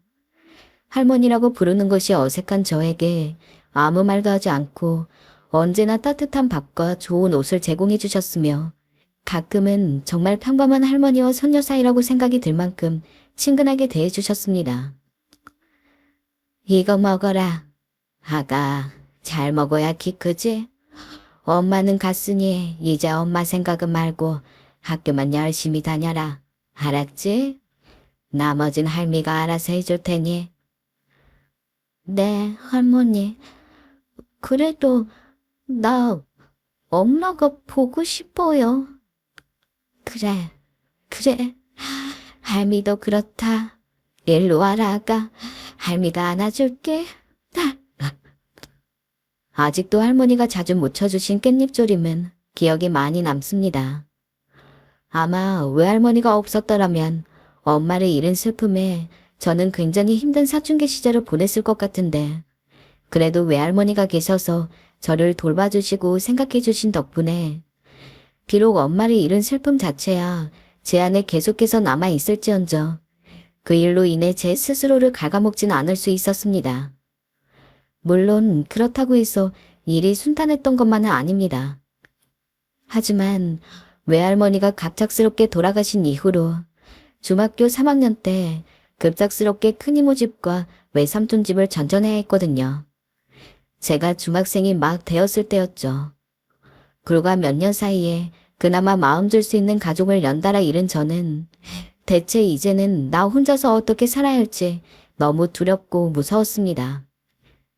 할머니라고 부르는 것이 어색한 저에게 아무 말도 하지 않고 언제나 따뜻한 밥과 좋은 옷을 제공해 주셨으며 가끔은 정말 평범한 할머니와 손녀 사이라고 생각이 들 만큼 친근하게 대해 주셨습니다. 이거 먹어라. 아가, 잘 먹어야 키 크지? 엄마는 갔으니 이제 엄마 생각은 말고 학교만 열심히 다녀라. 알았지? 나머진 할미가 알아서 해줄 테니. 네, 할머니. 그래도 나 엄마가 보고 싶어요. 그래. 할미도 그렇다. 일로 와라, 아가. 할미가 안아줄게. 아직도 할머니가 자주 묻혀주신 깻잎조림은 기억에 많이 남습니다. 아마 외할머니가 없었더라면 엄마를 잃은 슬픔에 저는 굉장히 힘든 사춘기 시절을 보냈을 것 같은데 그래도 외할머니가 계셔서 저를 돌봐주시고 생각해주신 덕분에 비록 엄마를 잃은 슬픔 자체야 제 안에 계속해서 남아있을지언정 그 일로 인해 제 스스로를 갉아먹지는 않을 수 있었습니다. 물론 그렇다고 해서 일이 순탄했던 것만은 아닙니다. 하지만 외할머니가 갑작스럽게 돌아가신 이후로 중학교 3학년 때 급작스럽게 큰이모 집과 외삼촌 집을 전전해야 했거든요. 제가 중학생이 막 되었을 때였죠. 불과 몇 년 사이에 그나마 마음 줄 수 있는 가족을 연달아 잃은 저는 대체 이제는 나 혼자서 어떻게 살아야 할지 너무 두렵고 무서웠습니다.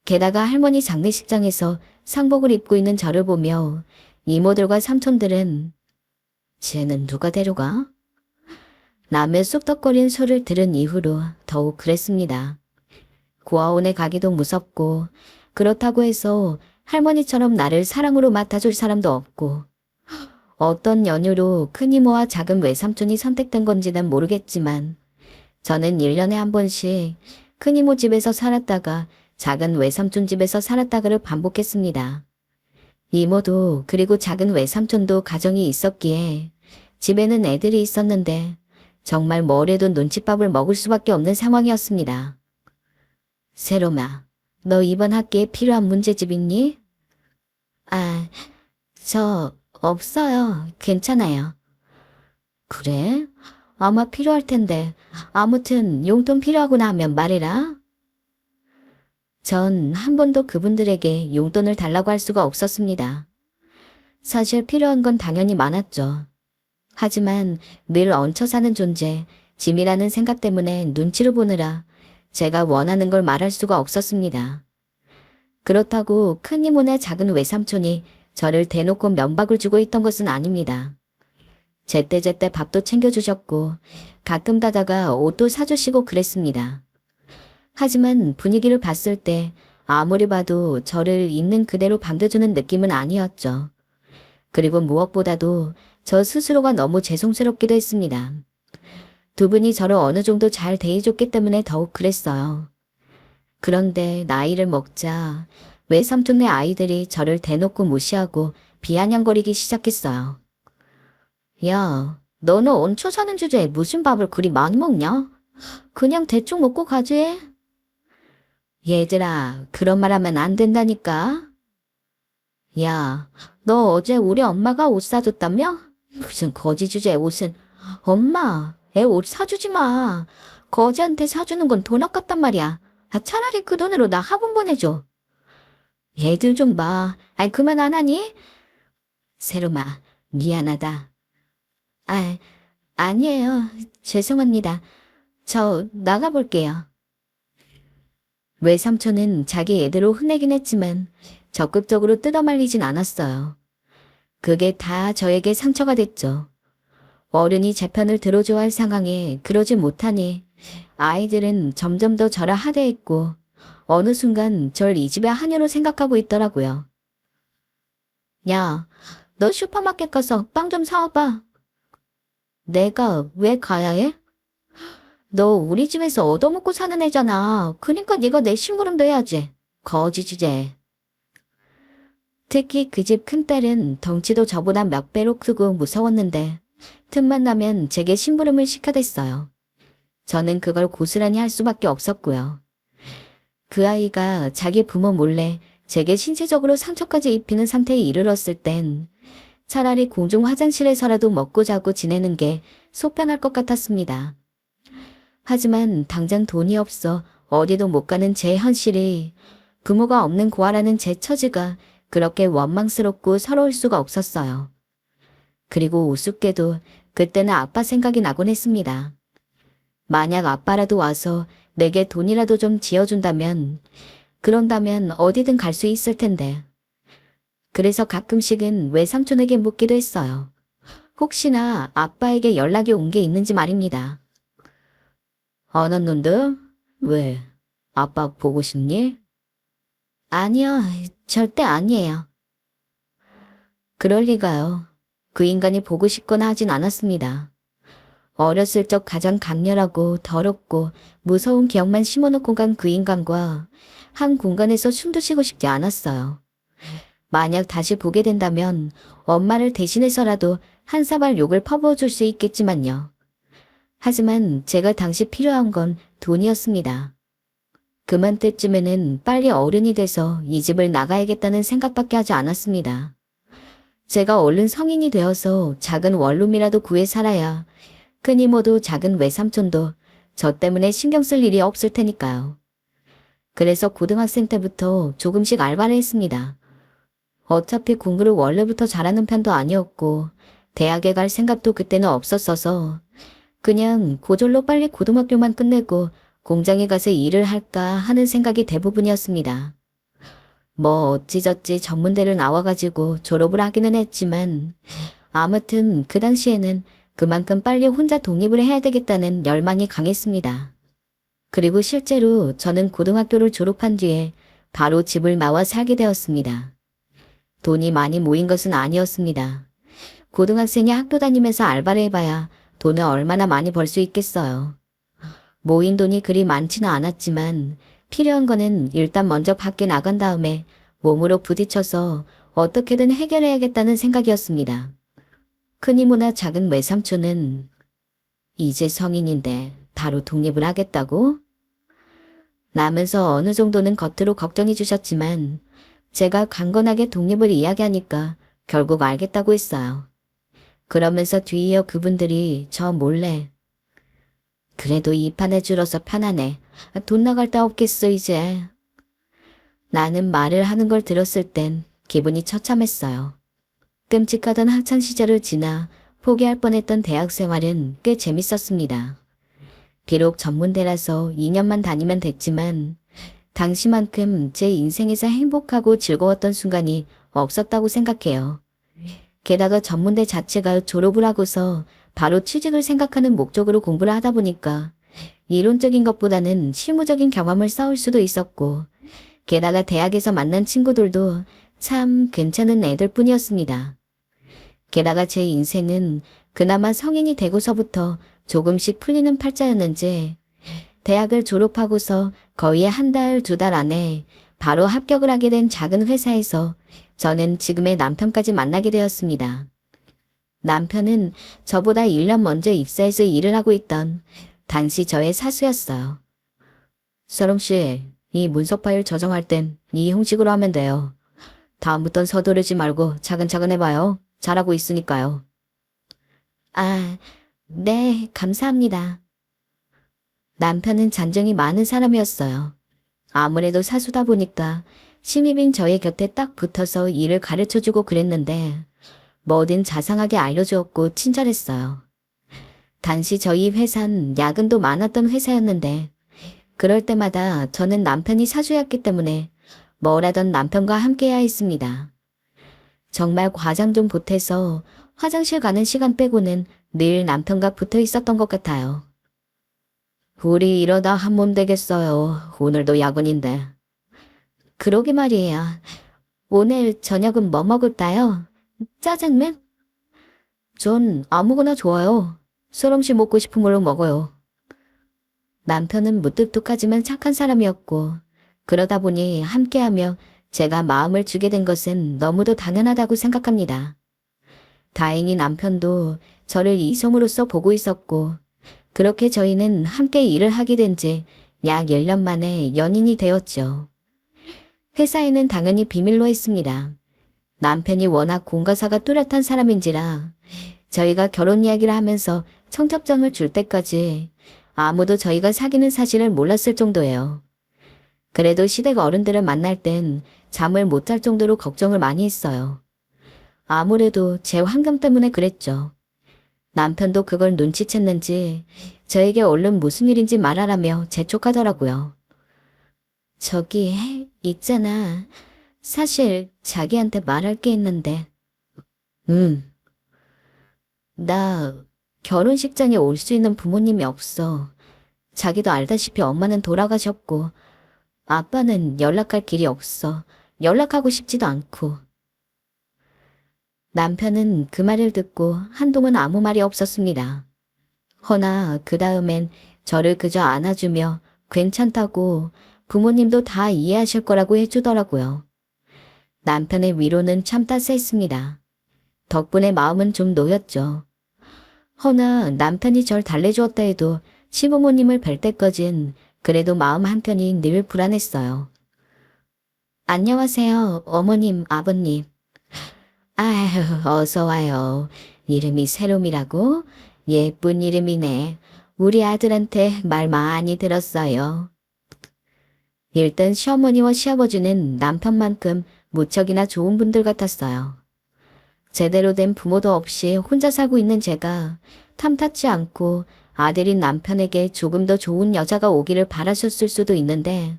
게다가 할머니 장례식장에서 상복을 입고 있는 저를 보며 이모들과 삼촌들은 쟤는 누가 데려가? 남의 쑥덕거리는 소리를 들은 이후로 더욱 그랬습니다. 고아원에 가기도 무섭고 그렇다고 해서 할머니처럼 나를 사랑으로 맡아줄 사람도 없고 어떤 연유로 큰이모와 작은 외삼촌이 선택된 건지는 모르겠지만 저는 1년에 한 번씩 큰이모 집에서 살았다가 작은 외삼촌 집에서 살았다가를 반복했습니다. 이모도 그리고 작은 외삼촌도 가정이 있었기에 집에는 애들이 있었는데 정말 뭐래도 눈칫밥을 먹을 수밖에 없는 상황이었습니다. 세롬아, 너 이번 학기에 필요한 문제집 있니? 아, 저 없어요. 괜찮아요. 그래? 아마 필요할 텐데 아무튼 용돈 필요하구나 하면 말해라. 전 한 번도 그분들에게 용돈을 달라고 할 수가 없었습니다. 사실 필요한 건 당연히 많았죠. 하지만 늘 얹혀 사는 존재, 짐이라는 생각 때문에 눈치를 보느라 제가 원하는 걸 말할 수가 없었습니다. 그렇다고 큰이모나 작은 외삼촌이 저를 대놓고 면박을 주고 있던 것은 아닙니다. 제때제때 밥도 챙겨주셨고 가끔 가다가 옷도 사주시고 그랬습니다. 하지만 분위기를 봤을 때 아무리 봐도 저를 있는 그대로 반겨주는 느낌은 아니었죠. 그리고 무엇보다도 저 스스로가 너무 죄송스럽기도 했습니다. 두 분이 저를 어느 정도 잘 대해줬기 때문에 더욱 그랬어요. 그런데 나이를 먹자 외삼촌네 아이들이 저를 대놓고 무시하고 비아냥거리기 시작했어요. 야, 너는 얹혀 사는 주제에 무슨 밥을 그리 많이 먹냐? 그냥 대충 먹고 가지. 얘들아, 그런 말 하면 안 된다니까. 야, 너 어제 우리 엄마가 옷 사줬다며? 무슨 거지 주제에 옷은. 엄마, 애 옷 사주지 마. 거지한테 사주는 건 돈 아깝단 말이야. 차라리 그 돈으로 나 학원 보내줘. 얘들 좀 봐. 아이, 그만 안 하니? 세롬아, 미안하다. 아니에요. 죄송합니다. 저 나가볼게요. 외삼촌은 자기 애대로 혼내긴 했지만 적극적으로 뜯어말리진 않았어요. 그게 다 저에게 상처가 됐죠. 어른이 제 편을 들어줘야 할 상황에 그러지 못하니 아이들은 점점 더 저를 하대했고 어느 순간 절 이 집의 하녀로 생각하고 있더라고요. 야, 너 슈퍼마켓 가서 빵 좀 사와봐. 내가 왜 가야 해? 너 우리 집에서 얻어먹고 사는 애잖아. 그러니까 네가 내 심부름도 해야지. 거지 주제. 특히 그 집 큰딸은 덩치도 저보다 몇 배로 크고 무서웠는데 틈만 나면 제게 심부름을 시켜댔어요. 저는 그걸 고스란히 할 수밖에 없었고요. 그 아이가 자기 부모 몰래 제게 신체적으로 상처까지 입히는 상태에 이르렀을 땐 차라리 공중 화장실에서라도 먹고 자고 지내는 게 속편할 것 같았습니다. 하지만 당장 돈이 없어 어디도 못 가는 제 현실이 부모가 없는 고아라는 제 처지가 그렇게 원망스럽고 서러울 수가 없었어요. 그리고 우습게도 그때는 아빠 생각이 나곤 했습니다. 만약 아빠라도 와서 내게 돈이라도 좀 그런다면 어디든 갈 수 있을 텐데. 그래서 가끔씩은 외삼촌에게 묻기도 했어요. 혹시나 아빠에게 연락이 온 게 있는지 말입니다. 안 왔는데? 왜? 아빠 보고 싶니? 아니요, 절대 아니에요. 그럴 리가요. 그 인간이 보고 싶거나 하진 않았습니다. 어렸을 적 가장 강렬하고 더럽고 무서운 기억만 심어놓고 간 그 인간과 한 공간에서 숨도 쉬고 싶지 않았어요. 만약 다시 보게 된다면 엄마를 대신해서라도 한 사발 욕을 퍼부어 줄 수 있겠지만요. 하지만 제가 당시 필요한 건 돈이었습니다. 그맘때쯤에는 빨리 어른이 돼서 이 집을 나가야겠다는 생각밖에 하지 않았습니다. 제가 얼른 성인이 되어서 작은 원룸이라도 구해 살아야 큰이모도 작은 외삼촌도 저 때문에 신경 쓸 일이 없을 테니까요. 그래서 고등학생 때부터 조금씩 알바를 했습니다. 어차피 공부를 원래부터 잘하는 편도 아니었고 대학에 갈 생각도 그때는 없었어서 그냥 고졸로 빨리 고등학교만 끝내고 공장에 가서 일을 할까 하는 생각이 대부분이었습니다. 뭐 어찌저찌 전문대를 나와가지고 졸업을 하기는 했지만 아무튼 그 당시에는 그만큼 빨리 혼자 독립을 해야 되겠다는 열망이 강했습니다. 그리고 실제로 저는 고등학교를 졸업한 뒤에 바로 집을 나와 살게 되었습니다. 돈이 많이 모인 것은 아니었습니다. 고등학생이 학교 다니면서 알바를 해봐야 돈을 얼마나 많이 벌 수 있겠어요. 모인 돈이 그리 많지는 않았지만 필요한 거는 일단 먼저 밖에 나간 다음에 몸으로 부딪혀서 어떻게든 해결해야겠다는 생각이었습니다. 큰 이모나 작은 외삼촌은 이제 성인인데 바로 독립을 하겠다고? 라면서 어느 정도는 겉으로 걱정해 주셨지만 제가 강건하게 독립을 이야기하니까 결국 알겠다고 했어요. 그러면서 뒤이어 그분들이 저 몰래 그래도 이 판에 줄어서 편하네. 돈 나갈 데 없겠어 이제. 나는 말을 하는 걸 들었을 땐 기분이 처참했어요. 끔찍하던 학창 시절을 지나 포기할 뻔했던 대학 생활은 꽤 재밌었습니다. 비록 전문대라서 2년만 다니면 됐지만 당시만큼 제 인생에서 행복하고 즐거웠던 순간이 없었다고 생각해요. 게다가 전문대 자체가 졸업을 하고서 바로 취직을 생각하는 목적으로 공부를 하다 보니까 이론적인 것보다는 실무적인 경험을 쌓을 수도 있었고 게다가 대학에서 만난 친구들도 참 괜찮은 애들 뿐이었습니다. 게다가 제 인생은 그나마 성인이 되고서부터 조금씩 풀리는 팔자였는지 대학을 졸업하고서 거의 한 달, 두 달 안에 바로 합격을 하게 된 작은 회사에서 저는 지금의 남편까지 만나게 되었습니다. 남편은 저보다 1년 먼저 입사해서 일을 하고 있던 당시 저의 사수였어요. 서롱씨, 이 문서 파일 저장할 땐 이 형식으로 하면 돼요. 다음부턴 서두르지 말고 차근차근 해봐요. 잘하고 있으니까요. 아, 네, 감사합니다. 남편은 잔정이 많은 사람이었어요. 아무래도 사수다 보니까 신입인 저의 곁에 딱 붙어서 일을 가르쳐주고 그랬는데 뭐든 자상하게 알려주었고 친절했어요. 당시 저희 회사는 야근도 많았던 회사였는데 그럴 때마다 저는 남편이 사수였기 때문에 뭐라던 남편과 함께해야 했습니다. 정말 과장 좀 보태서 화장실 가는 시간 빼고는 늘 남편과 붙어 있었던 것 같아요. 우리 이러다 한 몸 되겠어요. 오늘도 야근인데. 그러게 말이에요. 오늘 저녁은 뭐 먹을까요? 짜장면? 전 아무거나 좋아요. 서름씨 먹고 싶은 걸로 먹어요. 남편은 무뚝뚝하지만 착한 사람이었고 그러다 보니 함께하며 제가 마음을 주게 된 것은 너무도 당연하다고 생각합니다. 다행히 남편도 저를 이성으로서 보고 있었고 그렇게 저희는 함께 일을 하게 된 지 약 1년 만에 연인이 되었죠. 회사에는 당연히 비밀로 했습니다. 남편이 워낙 공과사가 뚜렷한 사람인지라 저희가 결혼 이야기를 하면서 청첩장을 줄 때까지 아무도 저희가 사귀는 사실을 몰랐을 정도예요. 그래도 시댁 어른들을 만날 땐 잠을 못 잘 정도로 걱정을 많이 했어요. 아무래도 제 환경 때문에 그랬죠. 남편도 그걸 눈치챘는지 저에게 얼른 무슨 일인지 말하라며 재촉하더라고요. 저기 있잖아. 사실 자기한테 말할 게 있는데. 나 결혼식장에 올 수 있는 부모님이 없어. 자기도 알다시피 엄마는 돌아가셨고 아빠는 연락할 길이 없어. 연락하고 싶지도 않고. 남편은 그 말을 듣고 한동안 아무 말이 없었습니다. 허나 그 다음엔 저를 그저 안아주며 괜찮다고 부모님도 다 이해하실 거라고 해주더라고요. 남편의 위로는 참 따스했습니다. 덕분에 마음은 좀 놓였죠. 허나 남편이 절 달래주었다 해도 시부모님을 뵐 때까진 그래도 마음 한편이 늘 불안했어요. 안녕하세요, 어머님, 아버님. 아휴, 어서 와요. 이름이 새롬이라고? 예쁜 이름이네. 우리 아들한테 말 많이 들었어요. 일단 시어머니와 시아버지는 남편만큼 무척이나 좋은 분들 같았어요. 제대로 된 부모도 없이 혼자 살고 있는 제가 탐탁지 않고 아들인 남편에게 조금 더 좋은 여자가 오기를 바라셨을 수도 있는데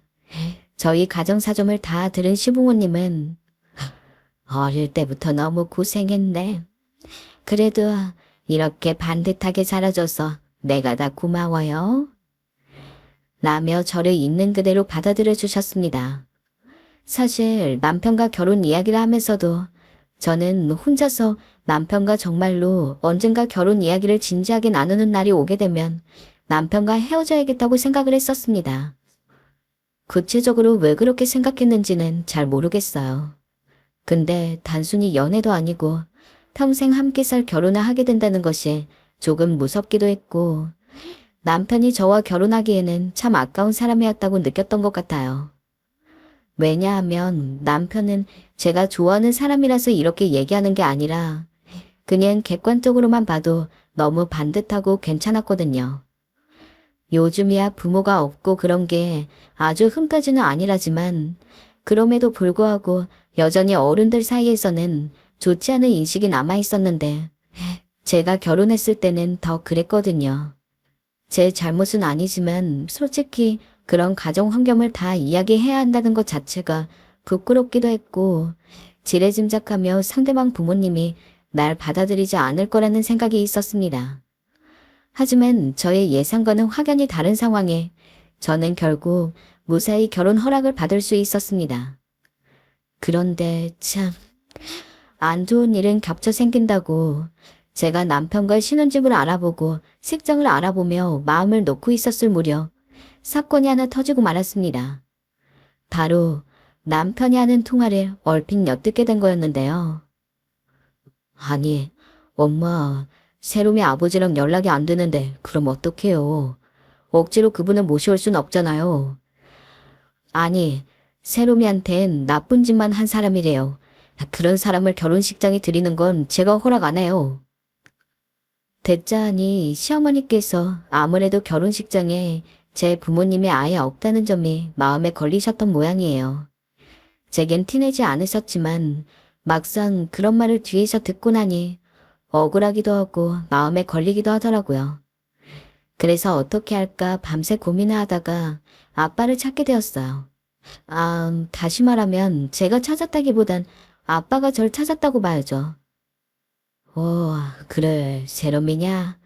저희 가정사정을 다 들은 시부모님은 어릴 때부터 너무 고생했네. 그래도 이렇게 반듯하게 살아줘서 내가 다 고마워요. 라며 저를 있는 그대로 받아들여 주셨습니다. 사실 남편과 결혼 이야기를 하면서도 저는 혼자서 남편과 정말로 언젠가 결혼 이야기를 진지하게 나누는 날이 오게 되면 남편과 헤어져야겠다고 생각을 했었습니다. 구체적으로 왜 그렇게 생각했는지는 잘 모르겠어요. 근데 단순히 연애도 아니고 평생 함께 살 결혼을 하게 된다는 것이 조금 무섭기도 했고 남편이 저와 결혼하기에는 참 아까운 사람이었다고 느꼈던 것 같아요. 왜냐하면 남편은 제가 좋아하는 사람이라서 이렇게 얘기하는 게 아니라 그냥 객관적으로만 봐도 너무 반듯하고 괜찮았거든요. 요즘이야 부모가 없고 그런 게 아주 흠까지는 아니라지만 그럼에도 불구하고 여전히 어른들 사이에서는 좋지 않은 인식이 남아 있었는데 제가 결혼했을 때는 더 그랬거든요. 제 잘못은 아니지만 솔직히 그런 가정 환경을 다 이야기해야 한다는 것 자체가 부끄럽기도 했고 지레짐작하며 상대방 부모님이 날 받아들이지 않을 거라는 생각이 있었습니다. 하지만 저의 예상과는 확연히 다른 상황에 저는 결국 무사히 결혼 허락을 받을 수 있었습니다. 그런데 참 안 좋은 일은 겹쳐 생긴다고 제가 남편과 신혼집을 알아보고 식장을 알아보며 마음을 놓고 있었을 무렵 사건이 하나 터지고 말았습니다. 바로 남편이 하는 통화를 얼핏 엿듣게 된 거였는데요. 아니, 엄마, 새롬이 아버지랑 연락이 안 되는데 그럼 어떡해요? 억지로 그분을 모셔올 순 없잖아요. 아니, 새롬이한텐 나쁜 짓만 한 사람이래요. 그런 사람을 결혼식장에 들이는 건 제가 허락 안 해요. 듣자하니 시어머니께서 아무래도 결혼식장에 제 부모님이 아예 없다는 점이 마음에 걸리셨던 모양이에요. 제겐 티내지 않으셨지만 막상 그런 말을 뒤에서 듣고 나니 억울하기도 하고 마음에 걸리기도 하더라고요. 그래서 어떻게 할까 밤새 고민을 하다가 아빠를 찾게 되었어요. 다시 말하면 제가 찾았다기보단 아빠가 절 찾았다고 봐야죠. 그래, 새롬이냐?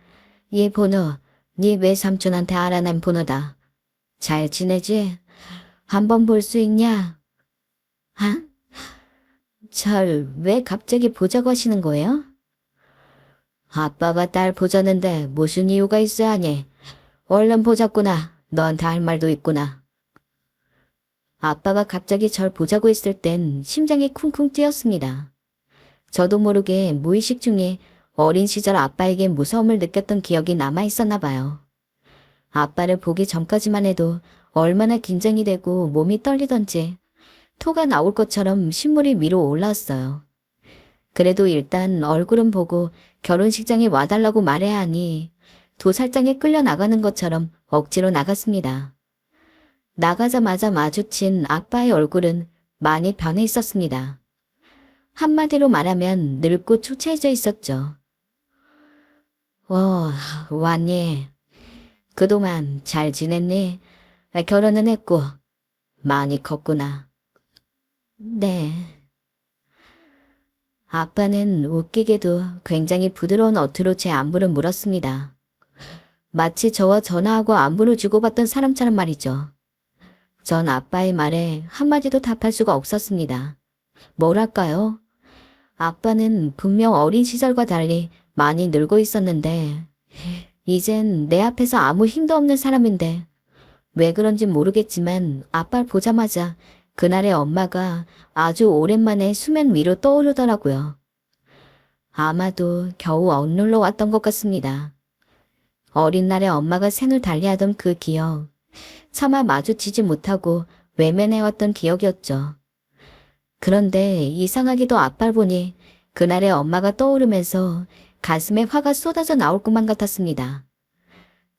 이 번호, 네 외삼촌한테 알아낸 번호다. 잘 지내지? 한번 볼 수 있냐? 절 왜 갑자기 보자고 하시는 거예요? 아빠가 딸 보자는데 무슨 이유가 있어야 하니? 얼른 보자꾸나. 너한테 할 말도 있구나. 아빠가 갑자기 절 보자고 했을 땐 심장이 쿵쿵 뛰었습니다. 저도 모르게 무의식 중에 어린 시절 아빠에게 무서움을 느꼈던 기억이 남아 있었나 봐요. 아빠를 보기 전까지만 해도 얼마나 긴장이 되고 몸이 떨리던지 토가 나올 것처럼 신물이 위로 올라왔어요. 그래도 일단 얼굴은 보고 결혼식장에 와달라고 말해야 하니 도살장에 끌려 나가는 것처럼 억지로 나갔습니다. 나가자마자 마주친 아빠의 얼굴은 많이 변해 있었습니다. 한마디로 말하면 늙고 초췌해져 있었죠. 왔니? 그동안 잘 지냈니? 결혼은 했고 많이 컸구나. 네. 아빠는 웃기게도 굉장히 부드러운 어투로 제 안부를 물었습니다. 마치 저와 전화하고 안부를 주고받던 사람처럼 말이죠. 전 아빠의 말에 한마디도 답할 수가 없었습니다. 뭐랄까요? 아빠는 분명 어린 시절과 달리 많이 늙어 있었는데 이젠 내 앞에서 아무 힘도 없는 사람인데 왜 그런진 모르겠지만 아빠를 보자마자 그날의 엄마가 아주 오랜만에 수면 위로 떠오르더라고요. 아마도 겨우 억눌러 왔던 것 같습니다. 어린 날에 엄마가 생을 달리하던 그 기억, 차마 마주치지 못하고 외면해왔던 기억이었죠. 그런데 이상하게도 아빠를 보니 그날의 엄마가 떠오르면서 가슴에 화가 쏟아져 나올 것만 같았습니다.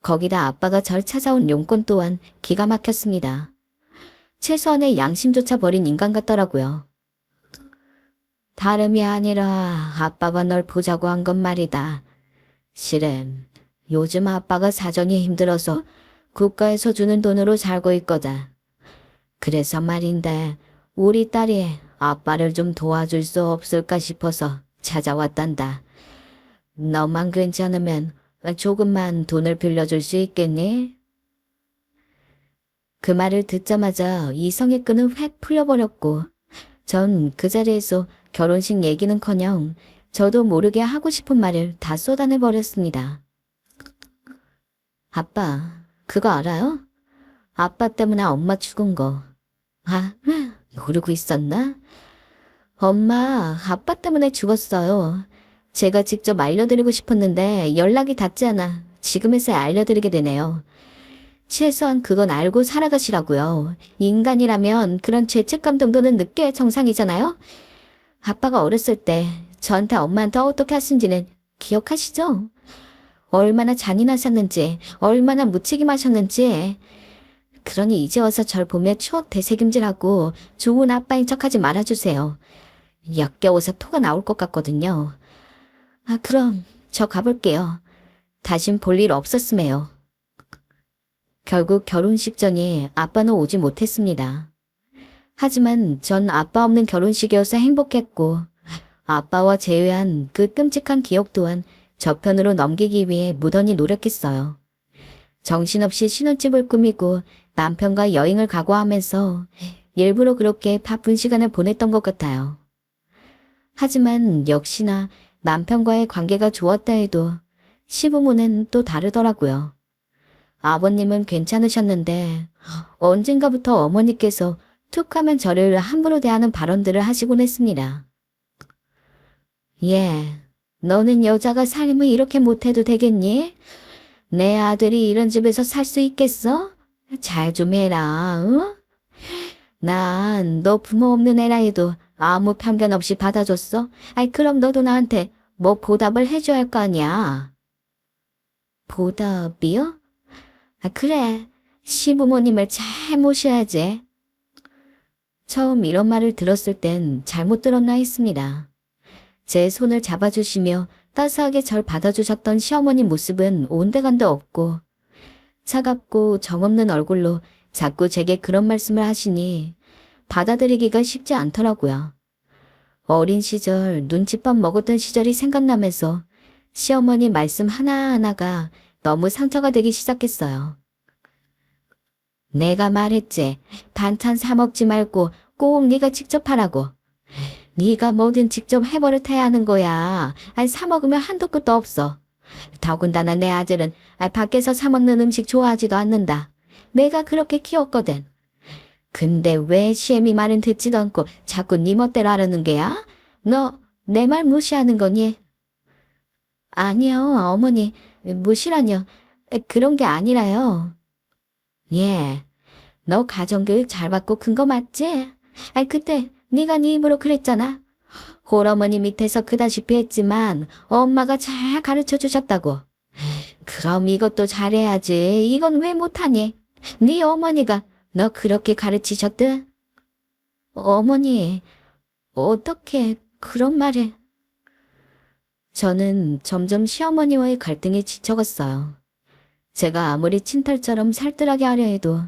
거기다 아빠가 절 찾아온 용건 또한 기가 막혔습니다. 최소한의 양심조차 버린 인간 같더라고요. 다름이 아니라 아빠가 널 보자고 한 건 말이다. 실은 요즘 아빠가 사정이 힘들어서 국가에서 주는 돈으로 살고 있거든. 그래서 말인데 우리 딸이 아빠를 좀 도와줄 수 없을까 싶어서 찾아왔단다. 너만 괜찮으면 조금만 돈을 빌려줄 수 있겠니? 그 말을 듣자마자 이성의 끈은 획 풀려버렸고 전 그 자리에서 결혼식 얘기는커녕 저도 모르게 하고 싶은 말을 다 쏟아내버렸습니다. 아빠, 그거 알아요? 아빠 때문에 엄마 죽은 거. 아, 모르고 있었나? 엄마, 아빠 때문에 죽었어요. 제가 직접 알려드리고 싶었는데 연락이 닿지 않아 지금에서야 알려드리게 되네요. 최소한 그건 알고 살아가시라고요. 인간이라면 그런 죄책감 정도는 느껴야 정상이잖아요? 아빠가 어렸을 때 저한테 엄마한테 어떻게 하신지는 기억하시죠? 얼마나 잔인하셨는지, 얼마나 무책임하셨는지. 그러니 이제 와서 절 보며 추억 되새김질하고 좋은 아빠인 척하지 말아주세요. 역겨워서 토가 나올 것 같거든요. 아, 그럼 저 가볼게요. 다신 볼 일 없었음에요. 결국 결혼식 전에 아빠는 오지 못했습니다. 하지만 전 아빠 없는 결혼식이어서 행복했고 아빠와 제외한 그 끔찍한 기억 또한 저편으로 넘기기 위해 무던히 노력했어요. 정신없이 신혼집을 꾸미고 남편과 여행을 각오하면서 일부러 그렇게 바쁜 시간을 보냈던 것 같아요. 하지만 역시나 남편과의 관계가 좋았다 해도 시부모는 또 다르더라고요. 아버님은 괜찮으셨는데 언젠가부터 어머니께서 툭 하면 저를 함부로 대하는 발언들을 하시곤 했습니다. 예, 너는 여자가 삶을 이렇게 못해도 되겠니? 내 아들이 이런 집에서 살 수 있겠어? 잘 좀 해라, 응? 난 너 부모 없는 애라 해도 아무 편견 없이 받아줬어? 아이, 그럼 너도 나한테 뭐 보답을 해줘야 할 거 아니야. 보답이요? 아, 그래. 시부모님을 잘 모셔야지. 처음 이런 말을 들었을 땐 잘못 들었나 했습니다. 제 손을 잡아주시며 따스하게 절 받아주셨던 시어머니 모습은 온데간데 없고 차갑고 정없는 얼굴로 자꾸 제게 그런 말씀을 하시니 받아들이기가 쉽지 않더라고요. 어린 시절 눈칫밥 먹었던 시절이 생각나면서 시어머니 말씀 하나하나가 너무 상처가 되기 시작했어요. 내가 말했지. 반찬 사 먹지 말고 꼭 네가 직접 하라고. 네가 뭐든 직접 해버릇해야 하는 거야. 아니, 사 먹으면 한도 끝도 없어. 더군다나 내 아들은 밖에서 사 먹는 음식 좋아하지도 않는다. 내가 그렇게 키웠거든. 근데 왜 시애미 말은 듣지도 않고 자꾸 네 멋대로 하려는 게야? 너 내 말 무시하는 거니? 아니요, 어머니. 무시라뇨. 그런 게 아니라요. 예, 너 가정교육 잘 받고 큰 거 맞지? 아이, 그때 네가 네 입으로 그랬잖아. 홀어머니 밑에서 크다시피 했지만 엄마가 잘 가르쳐 주셨다고. 그럼 이것도 잘해야지. 이건 왜 못하니? 네 어머니가 너 그렇게 가르치셨든? 어머니, 어떻게 그런 말을... 저는 점점 시어머니와의 갈등에 지쳐갔어요. 제가 아무리 친털처럼 살뜰하게 하려 해도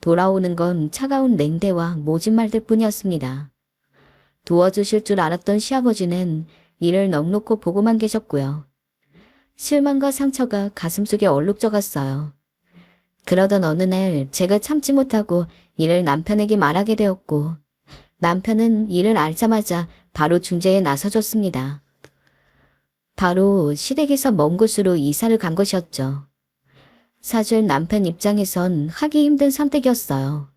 돌아오는 건 차가운 냉대와 모진 말들 뿐이었습니다. 도와주실 줄 알았던 시아버지는 이를 넋놓고 보고만 계셨고요. 실망과 상처가 가슴속에 얼룩져갔어요. 그러던 어느 날 제가 참지 못하고 이를 남편에게 말하게 되었고 남편은 이를 알자마자 바로 중재에 나서줬습니다. 바로 시댁에서 먼 곳으로 이사를 간 것이었죠. 사실 남편 입장에선 하기 힘든 선택이었어요.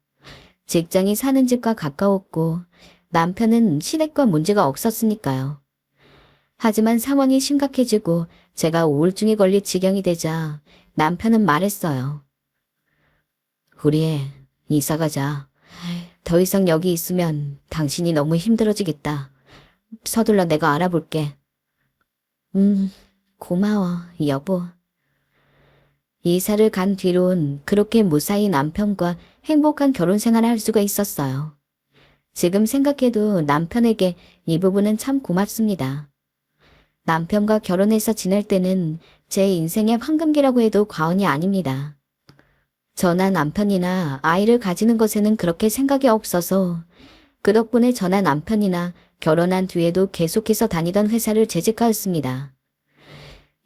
직장이 사는 집과 가까웠고 남편은 시댁과 문제가 없었으니까요. 하지만 상황이 심각해지고 제가 우울증에 걸릴 지경이 되자 남편은 말했어요. 우리 이사 가자. 더 이상 여기 있으면 당신이 너무 힘들어지겠다. 서둘러 내가 알아볼게. 고마워, 여보. 이사를 간 뒤론 그렇게 무사히 남편과 행복한 결혼 생활을 할 수가 있었어요. 지금 생각해도 남편에게 이 부분은 참 고맙습니다. 남편과 결혼해서 지낼 때는 제 인생의 황금기라고 해도 과언이 아닙니다. 저나 남편이나 아이를 가지는 것에는 그렇게 생각이 없어서 그 덕분에 저나 남편이나 결혼한 뒤에도 계속해서 다니던 회사를 재직하였습니다.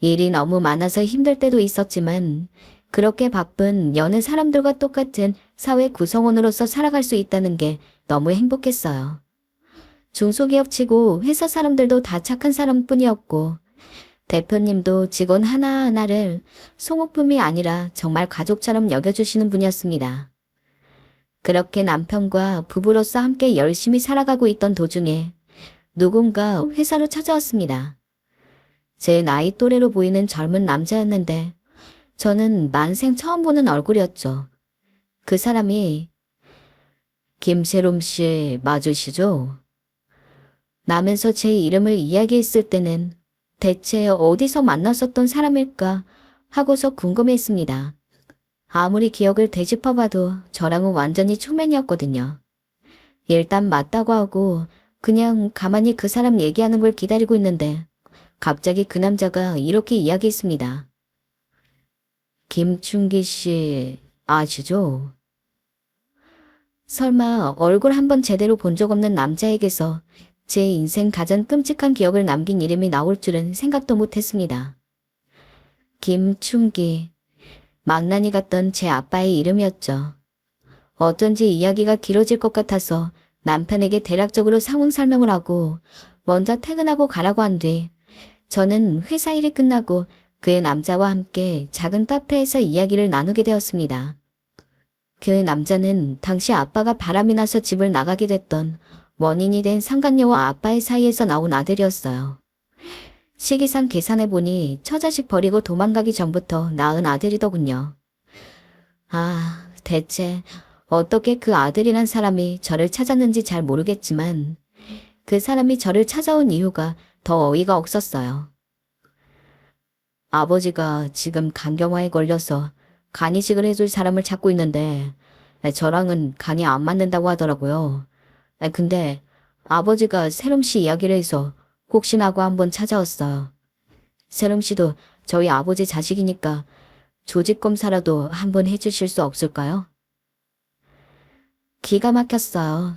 일이 너무 많아서 힘들 때도 있었지만 그렇게 바쁜 여느 사람들과 똑같은 사회 구성원으로서 살아갈 수 있다는 게 너무 행복했어요. 중소기업치고 회사 사람들도 다 착한 사람뿐이었고 대표님도 직원 하나하나를 소모품이 아니라 정말 가족처럼 여겨주시는 분이었습니다. 그렇게 남편과 부부로서 함께 열심히 살아가고 있던 도중에 누군가 회사로 찾아왔습니다. 제 나이 또래로 보이는 젊은 남자였는데 저는 만생 처음 보는 얼굴이었죠. 그 사람이 김세롬 씨 맞으시죠? 라면서 제 이름을 이야기했을 때는 대체 어디서 만났었던 사람일까 하고서 궁금했습니다. 아무리 기억을 되짚어봐도 저랑은 완전히 초면이었거든요. 일단 맞다고 하고 그냥 가만히 그 사람 얘기하는 걸 기다리고 있는데 갑자기 그 남자가 이렇게 이야기했습니다. 김충기 씨 아시죠? 설마 얼굴 한번 제대로 본 적 없는 남자에게서 제 인생 가장 끔찍한 기억을 남긴 이름이 나올 줄은 생각도 못했습니다. 김충기, 망나니 같던 제 아빠의 이름이었죠. 어쩐지 이야기가 길어질 것 같아서 남편에게 대략적으로 상황 설명을 하고 먼저 퇴근하고 가라고 한 뒤 저는 회사 일이 끝나고 그의 남자와 함께 작은 카페에서 이야기를 나누게 되었습니다. 그 남자는 당시 아빠가 바람이 나서 집을 나가게 됐던 원인이 된 상간녀와 아빠의 사이에서 나온 아들이었어요. 시기상 계산해보니 처자식 버리고 도망가기 전부터 낳은 아들이더군요. 아, 대체 어떻게 그 아들이란 사람이 저를 찾았는지 잘 모르겠지만 그 사람이 저를 찾아온 이유가 더 어이가 없었어요. 아버지가 지금 간경화에 걸려서 간 이식을 해줄 사람을 찾고 있는데 저랑은 간이 안 맞는다고 하더라고요. 근데 아버지가 세롬 씨 이야기를 해서 혹시나 하고 한번 찾아왔어요. 세롬 씨도 저희 아버지 자식이니까 조직 검사라도 한번 해주실 수 없을까요? 기가 막혔어요.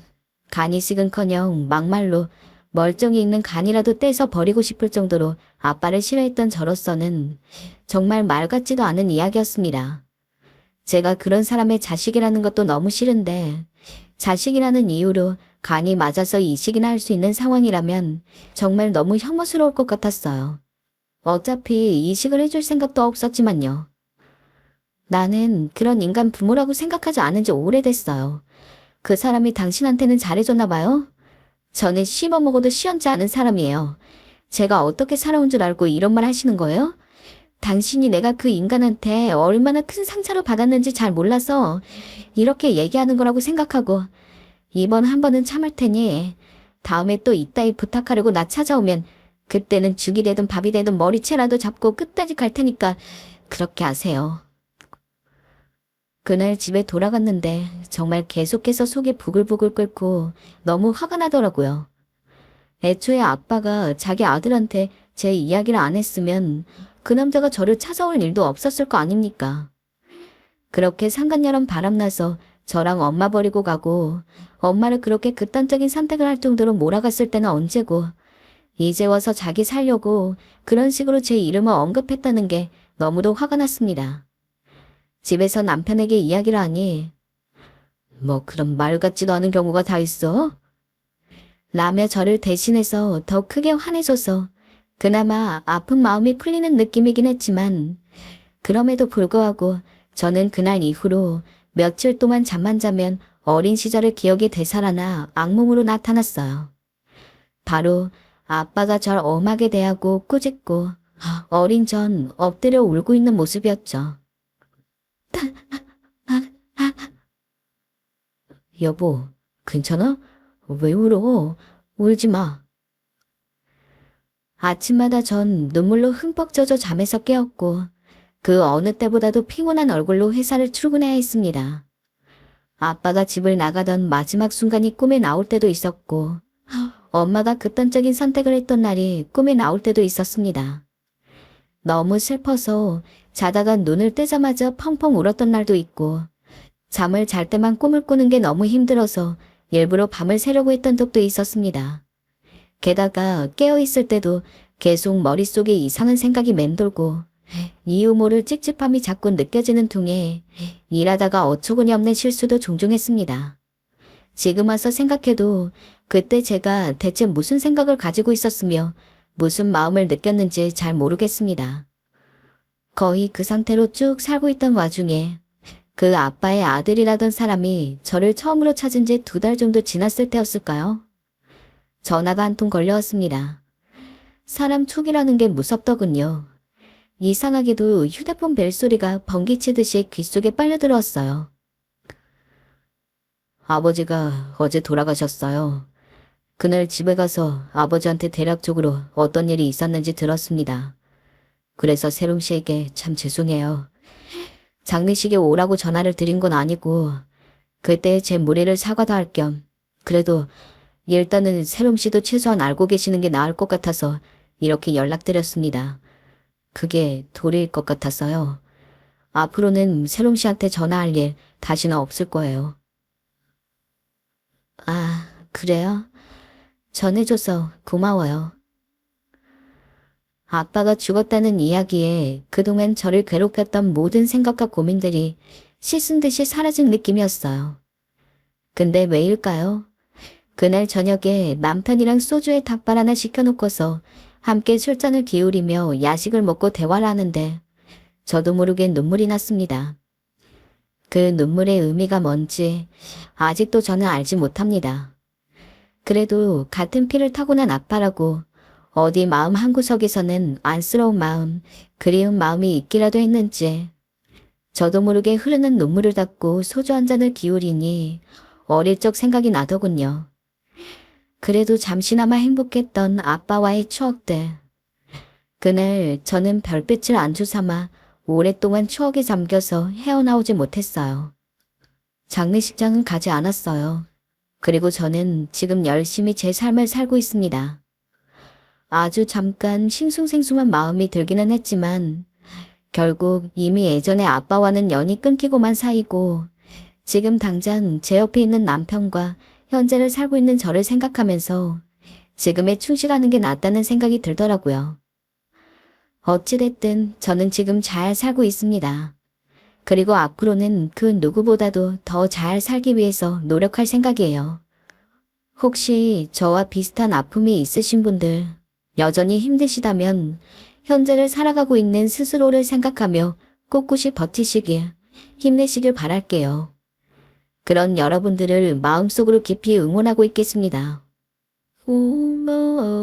간 이식은커녕 막말로 멀쩡히 있는 간이라도 떼서 버리고 싶을 정도로 아빠를 싫어했던 저로서는 정말 말 같지도 않은 이야기였습니다. 제가 그런 사람의 자식이라는 것도 너무 싫은데 자식이라는 이유로 간이 맞아서 이식이나 할 수 있는 상황이라면 정말 너무 혐오스러울 것 같았어요. 어차피 이식을 해줄 생각도 없었지만요. 나는 그런 인간 부모라고 생각하지 않은 지 오래됐어요. 그 사람이 당신한테는 잘해줬나 봐요? 저는 씹어먹어도 시원치 않은 사람이에요. 제가 어떻게 살아온 줄 알고 이런 말 하시는 거예요? 당신이 내가 그 인간한테 얼마나 큰 상처를 받았는지 잘 몰라서 이렇게 얘기하는 거라고 생각하고 이번 한 번은 참을 테니 다음에 또 이따위 부탁하려고 나 찾아오면 그때는 죽이 되든 밥이 되든 머리채라도 잡고 끝까지 갈 테니까 그렇게 하세요. 그날 집에 돌아갔는데 정말 계속해서 속이 부글부글 끓고 너무 화가 나더라고요. 애초에 아빠가 자기 아들한테 제 이야기를 안 했으면 그 남자가 저를 찾아올 일도 없었을 거 아닙니까? 그렇게 상간녀랑 바람나서 저랑 엄마 버리고 가고 엄마를 그렇게 극단적인 선택을 할 정도로 몰아갔을 때는 언제고 이제 와서 자기 살려고 그런 식으로 제 이름을 언급했다는 게 너무도 화가 났습니다. 집에서 남편에게 이야기를 하니 뭐 그런 말 같지도 않은 경우가 다 있어? 라며 저를 대신해서 더 크게 화내줘서 그나마 아픈 마음이 풀리는 느낌이긴 했지만 그럼에도 불구하고 저는 그날 이후로 며칠 동안 잠만 자면 어린 시절의 기억이 되살아나 악몽으로 나타났어요. 바로 아빠가 절 엄하게 대하고 꾸짖고 어린 전 엎드려 울고 있는 모습이었죠. 여보, 괜찮아? 왜 울어? 울지 마. 아침마다 전 눈물로 흠뻑 젖어 잠에서 깨었고 그 어느 때보다도 피곤한 얼굴로 회사를 출근해야 했습니다. 아빠가 집을 나가던 마지막 순간이 꿈에 나올 때도 있었고, 엄마가 극단적인 선택을 했던 날이 꿈에 나올 때도 있었습니다. 너무 슬퍼서 자다가 눈을 뜨자마자 펑펑 울었던 날도 있고, 잠을 잘 때만 꿈을 꾸는 게 너무 힘들어서 일부러 밤을 새려고 했던 적도 있었습니다. 게다가 깨어있을 때도 계속 머릿속에 이상한 생각이 맴돌고, 이유 모를 찝찝함이 자꾸 느껴지는 통에 일하다가 어처구니 없는 실수도 종종 했습니다. 지금 와서 생각해도 그때 제가 대체 무슨 생각을 가지고 있었으며 무슨 마음을 느꼈는지 잘 모르겠습니다. 거의 그 상태로 쭉 살고 있던 와중에 그 아빠의 아들이라던 사람이 저를 처음으로 찾은 지 2달 정도 지났을 때였을까요? 전화가 한 통 걸려왔습니다. 사람 촉이라는 게 무섭더군요. 이상하게도 휴대폰 벨소리가 번개치듯이 귓속에 빨려 들어왔어요. 아버지가 어제 돌아가셨어요. 그날 집에 가서 아버지한테 대략적으로 어떤 일이 있었는지 들었습니다. 그래서 세롬 씨에게 참 죄송해요. 장례식에 오라고 전화를 드린 건 아니고 그때 제 무리를 사과도 할 겸 그래도 일단은 세롬 씨도 최소한 알고 계시는 게 나을 것 같아서 이렇게 연락드렸습니다. 그게 도리일 것 같았어요. 앞으로는 세롬 씨한테 전화할 일 다시는 없을 거예요. 아, 그래요? 전해줘서 고마워요. 아빠가 죽었다는 이야기에 그동안 저를 괴롭혔던 모든 생각과 고민들이 씻은 듯이 사라진 느낌이었어요. 근데 왜일까요? 그날 저녁에 남편이랑 소주에 닭발 하나 시켜놓고서 함께 술잔을 기울이며 야식을 먹고 대화를 하는데 저도 모르게 눈물이 났습니다. 그 눈물의 의미가 뭔지 아직도 저는 알지 못합니다. 그래도 같은 피를 타고난 아빠라고 어디 마음 한구석에서는 안쓰러운 마음, 그리운 마음이 있기라도 했는지 저도 모르게 흐르는 눈물을 닦고 소주 한 잔을 기울이니 어릴 적 생각이 나더군요. 그래도 잠시나마 행복했던 아빠와의 추억들. 그날 저는 별빛을 안주 삼아 오랫동안 추억에 잠겨서 헤어나오지 못했어요. 장례식장은 가지 않았어요. 그리고 저는 지금 열심히 제 삶을 살고 있습니다. 아주 잠깐 싱숭생숭한 마음이 들기는 했지만 결국 이미 예전에 아빠와는 연이 끊기고만 사이고 지금 당장 제 옆에 있는 남편과 현재를 살고 있는 저를 생각하면서 지금에 충실하는 게 낫다는 생각이 들더라고요. 어찌됐든 저는 지금 잘 살고 있습니다. 그리고 앞으로는 그 누구보다도 더 잘 살기 위해서 노력할 생각이에요. 혹시 저와 비슷한 아픔이 있으신 분들, 여전히 힘드시다면 현재를 살아가고 있는 스스로를 생각하며 꿋꿋이 버티시길, 힘내시길 바랄게요. 그런 여러분들을 마음속으로 깊이 응원하고 있겠습니다. 고마워.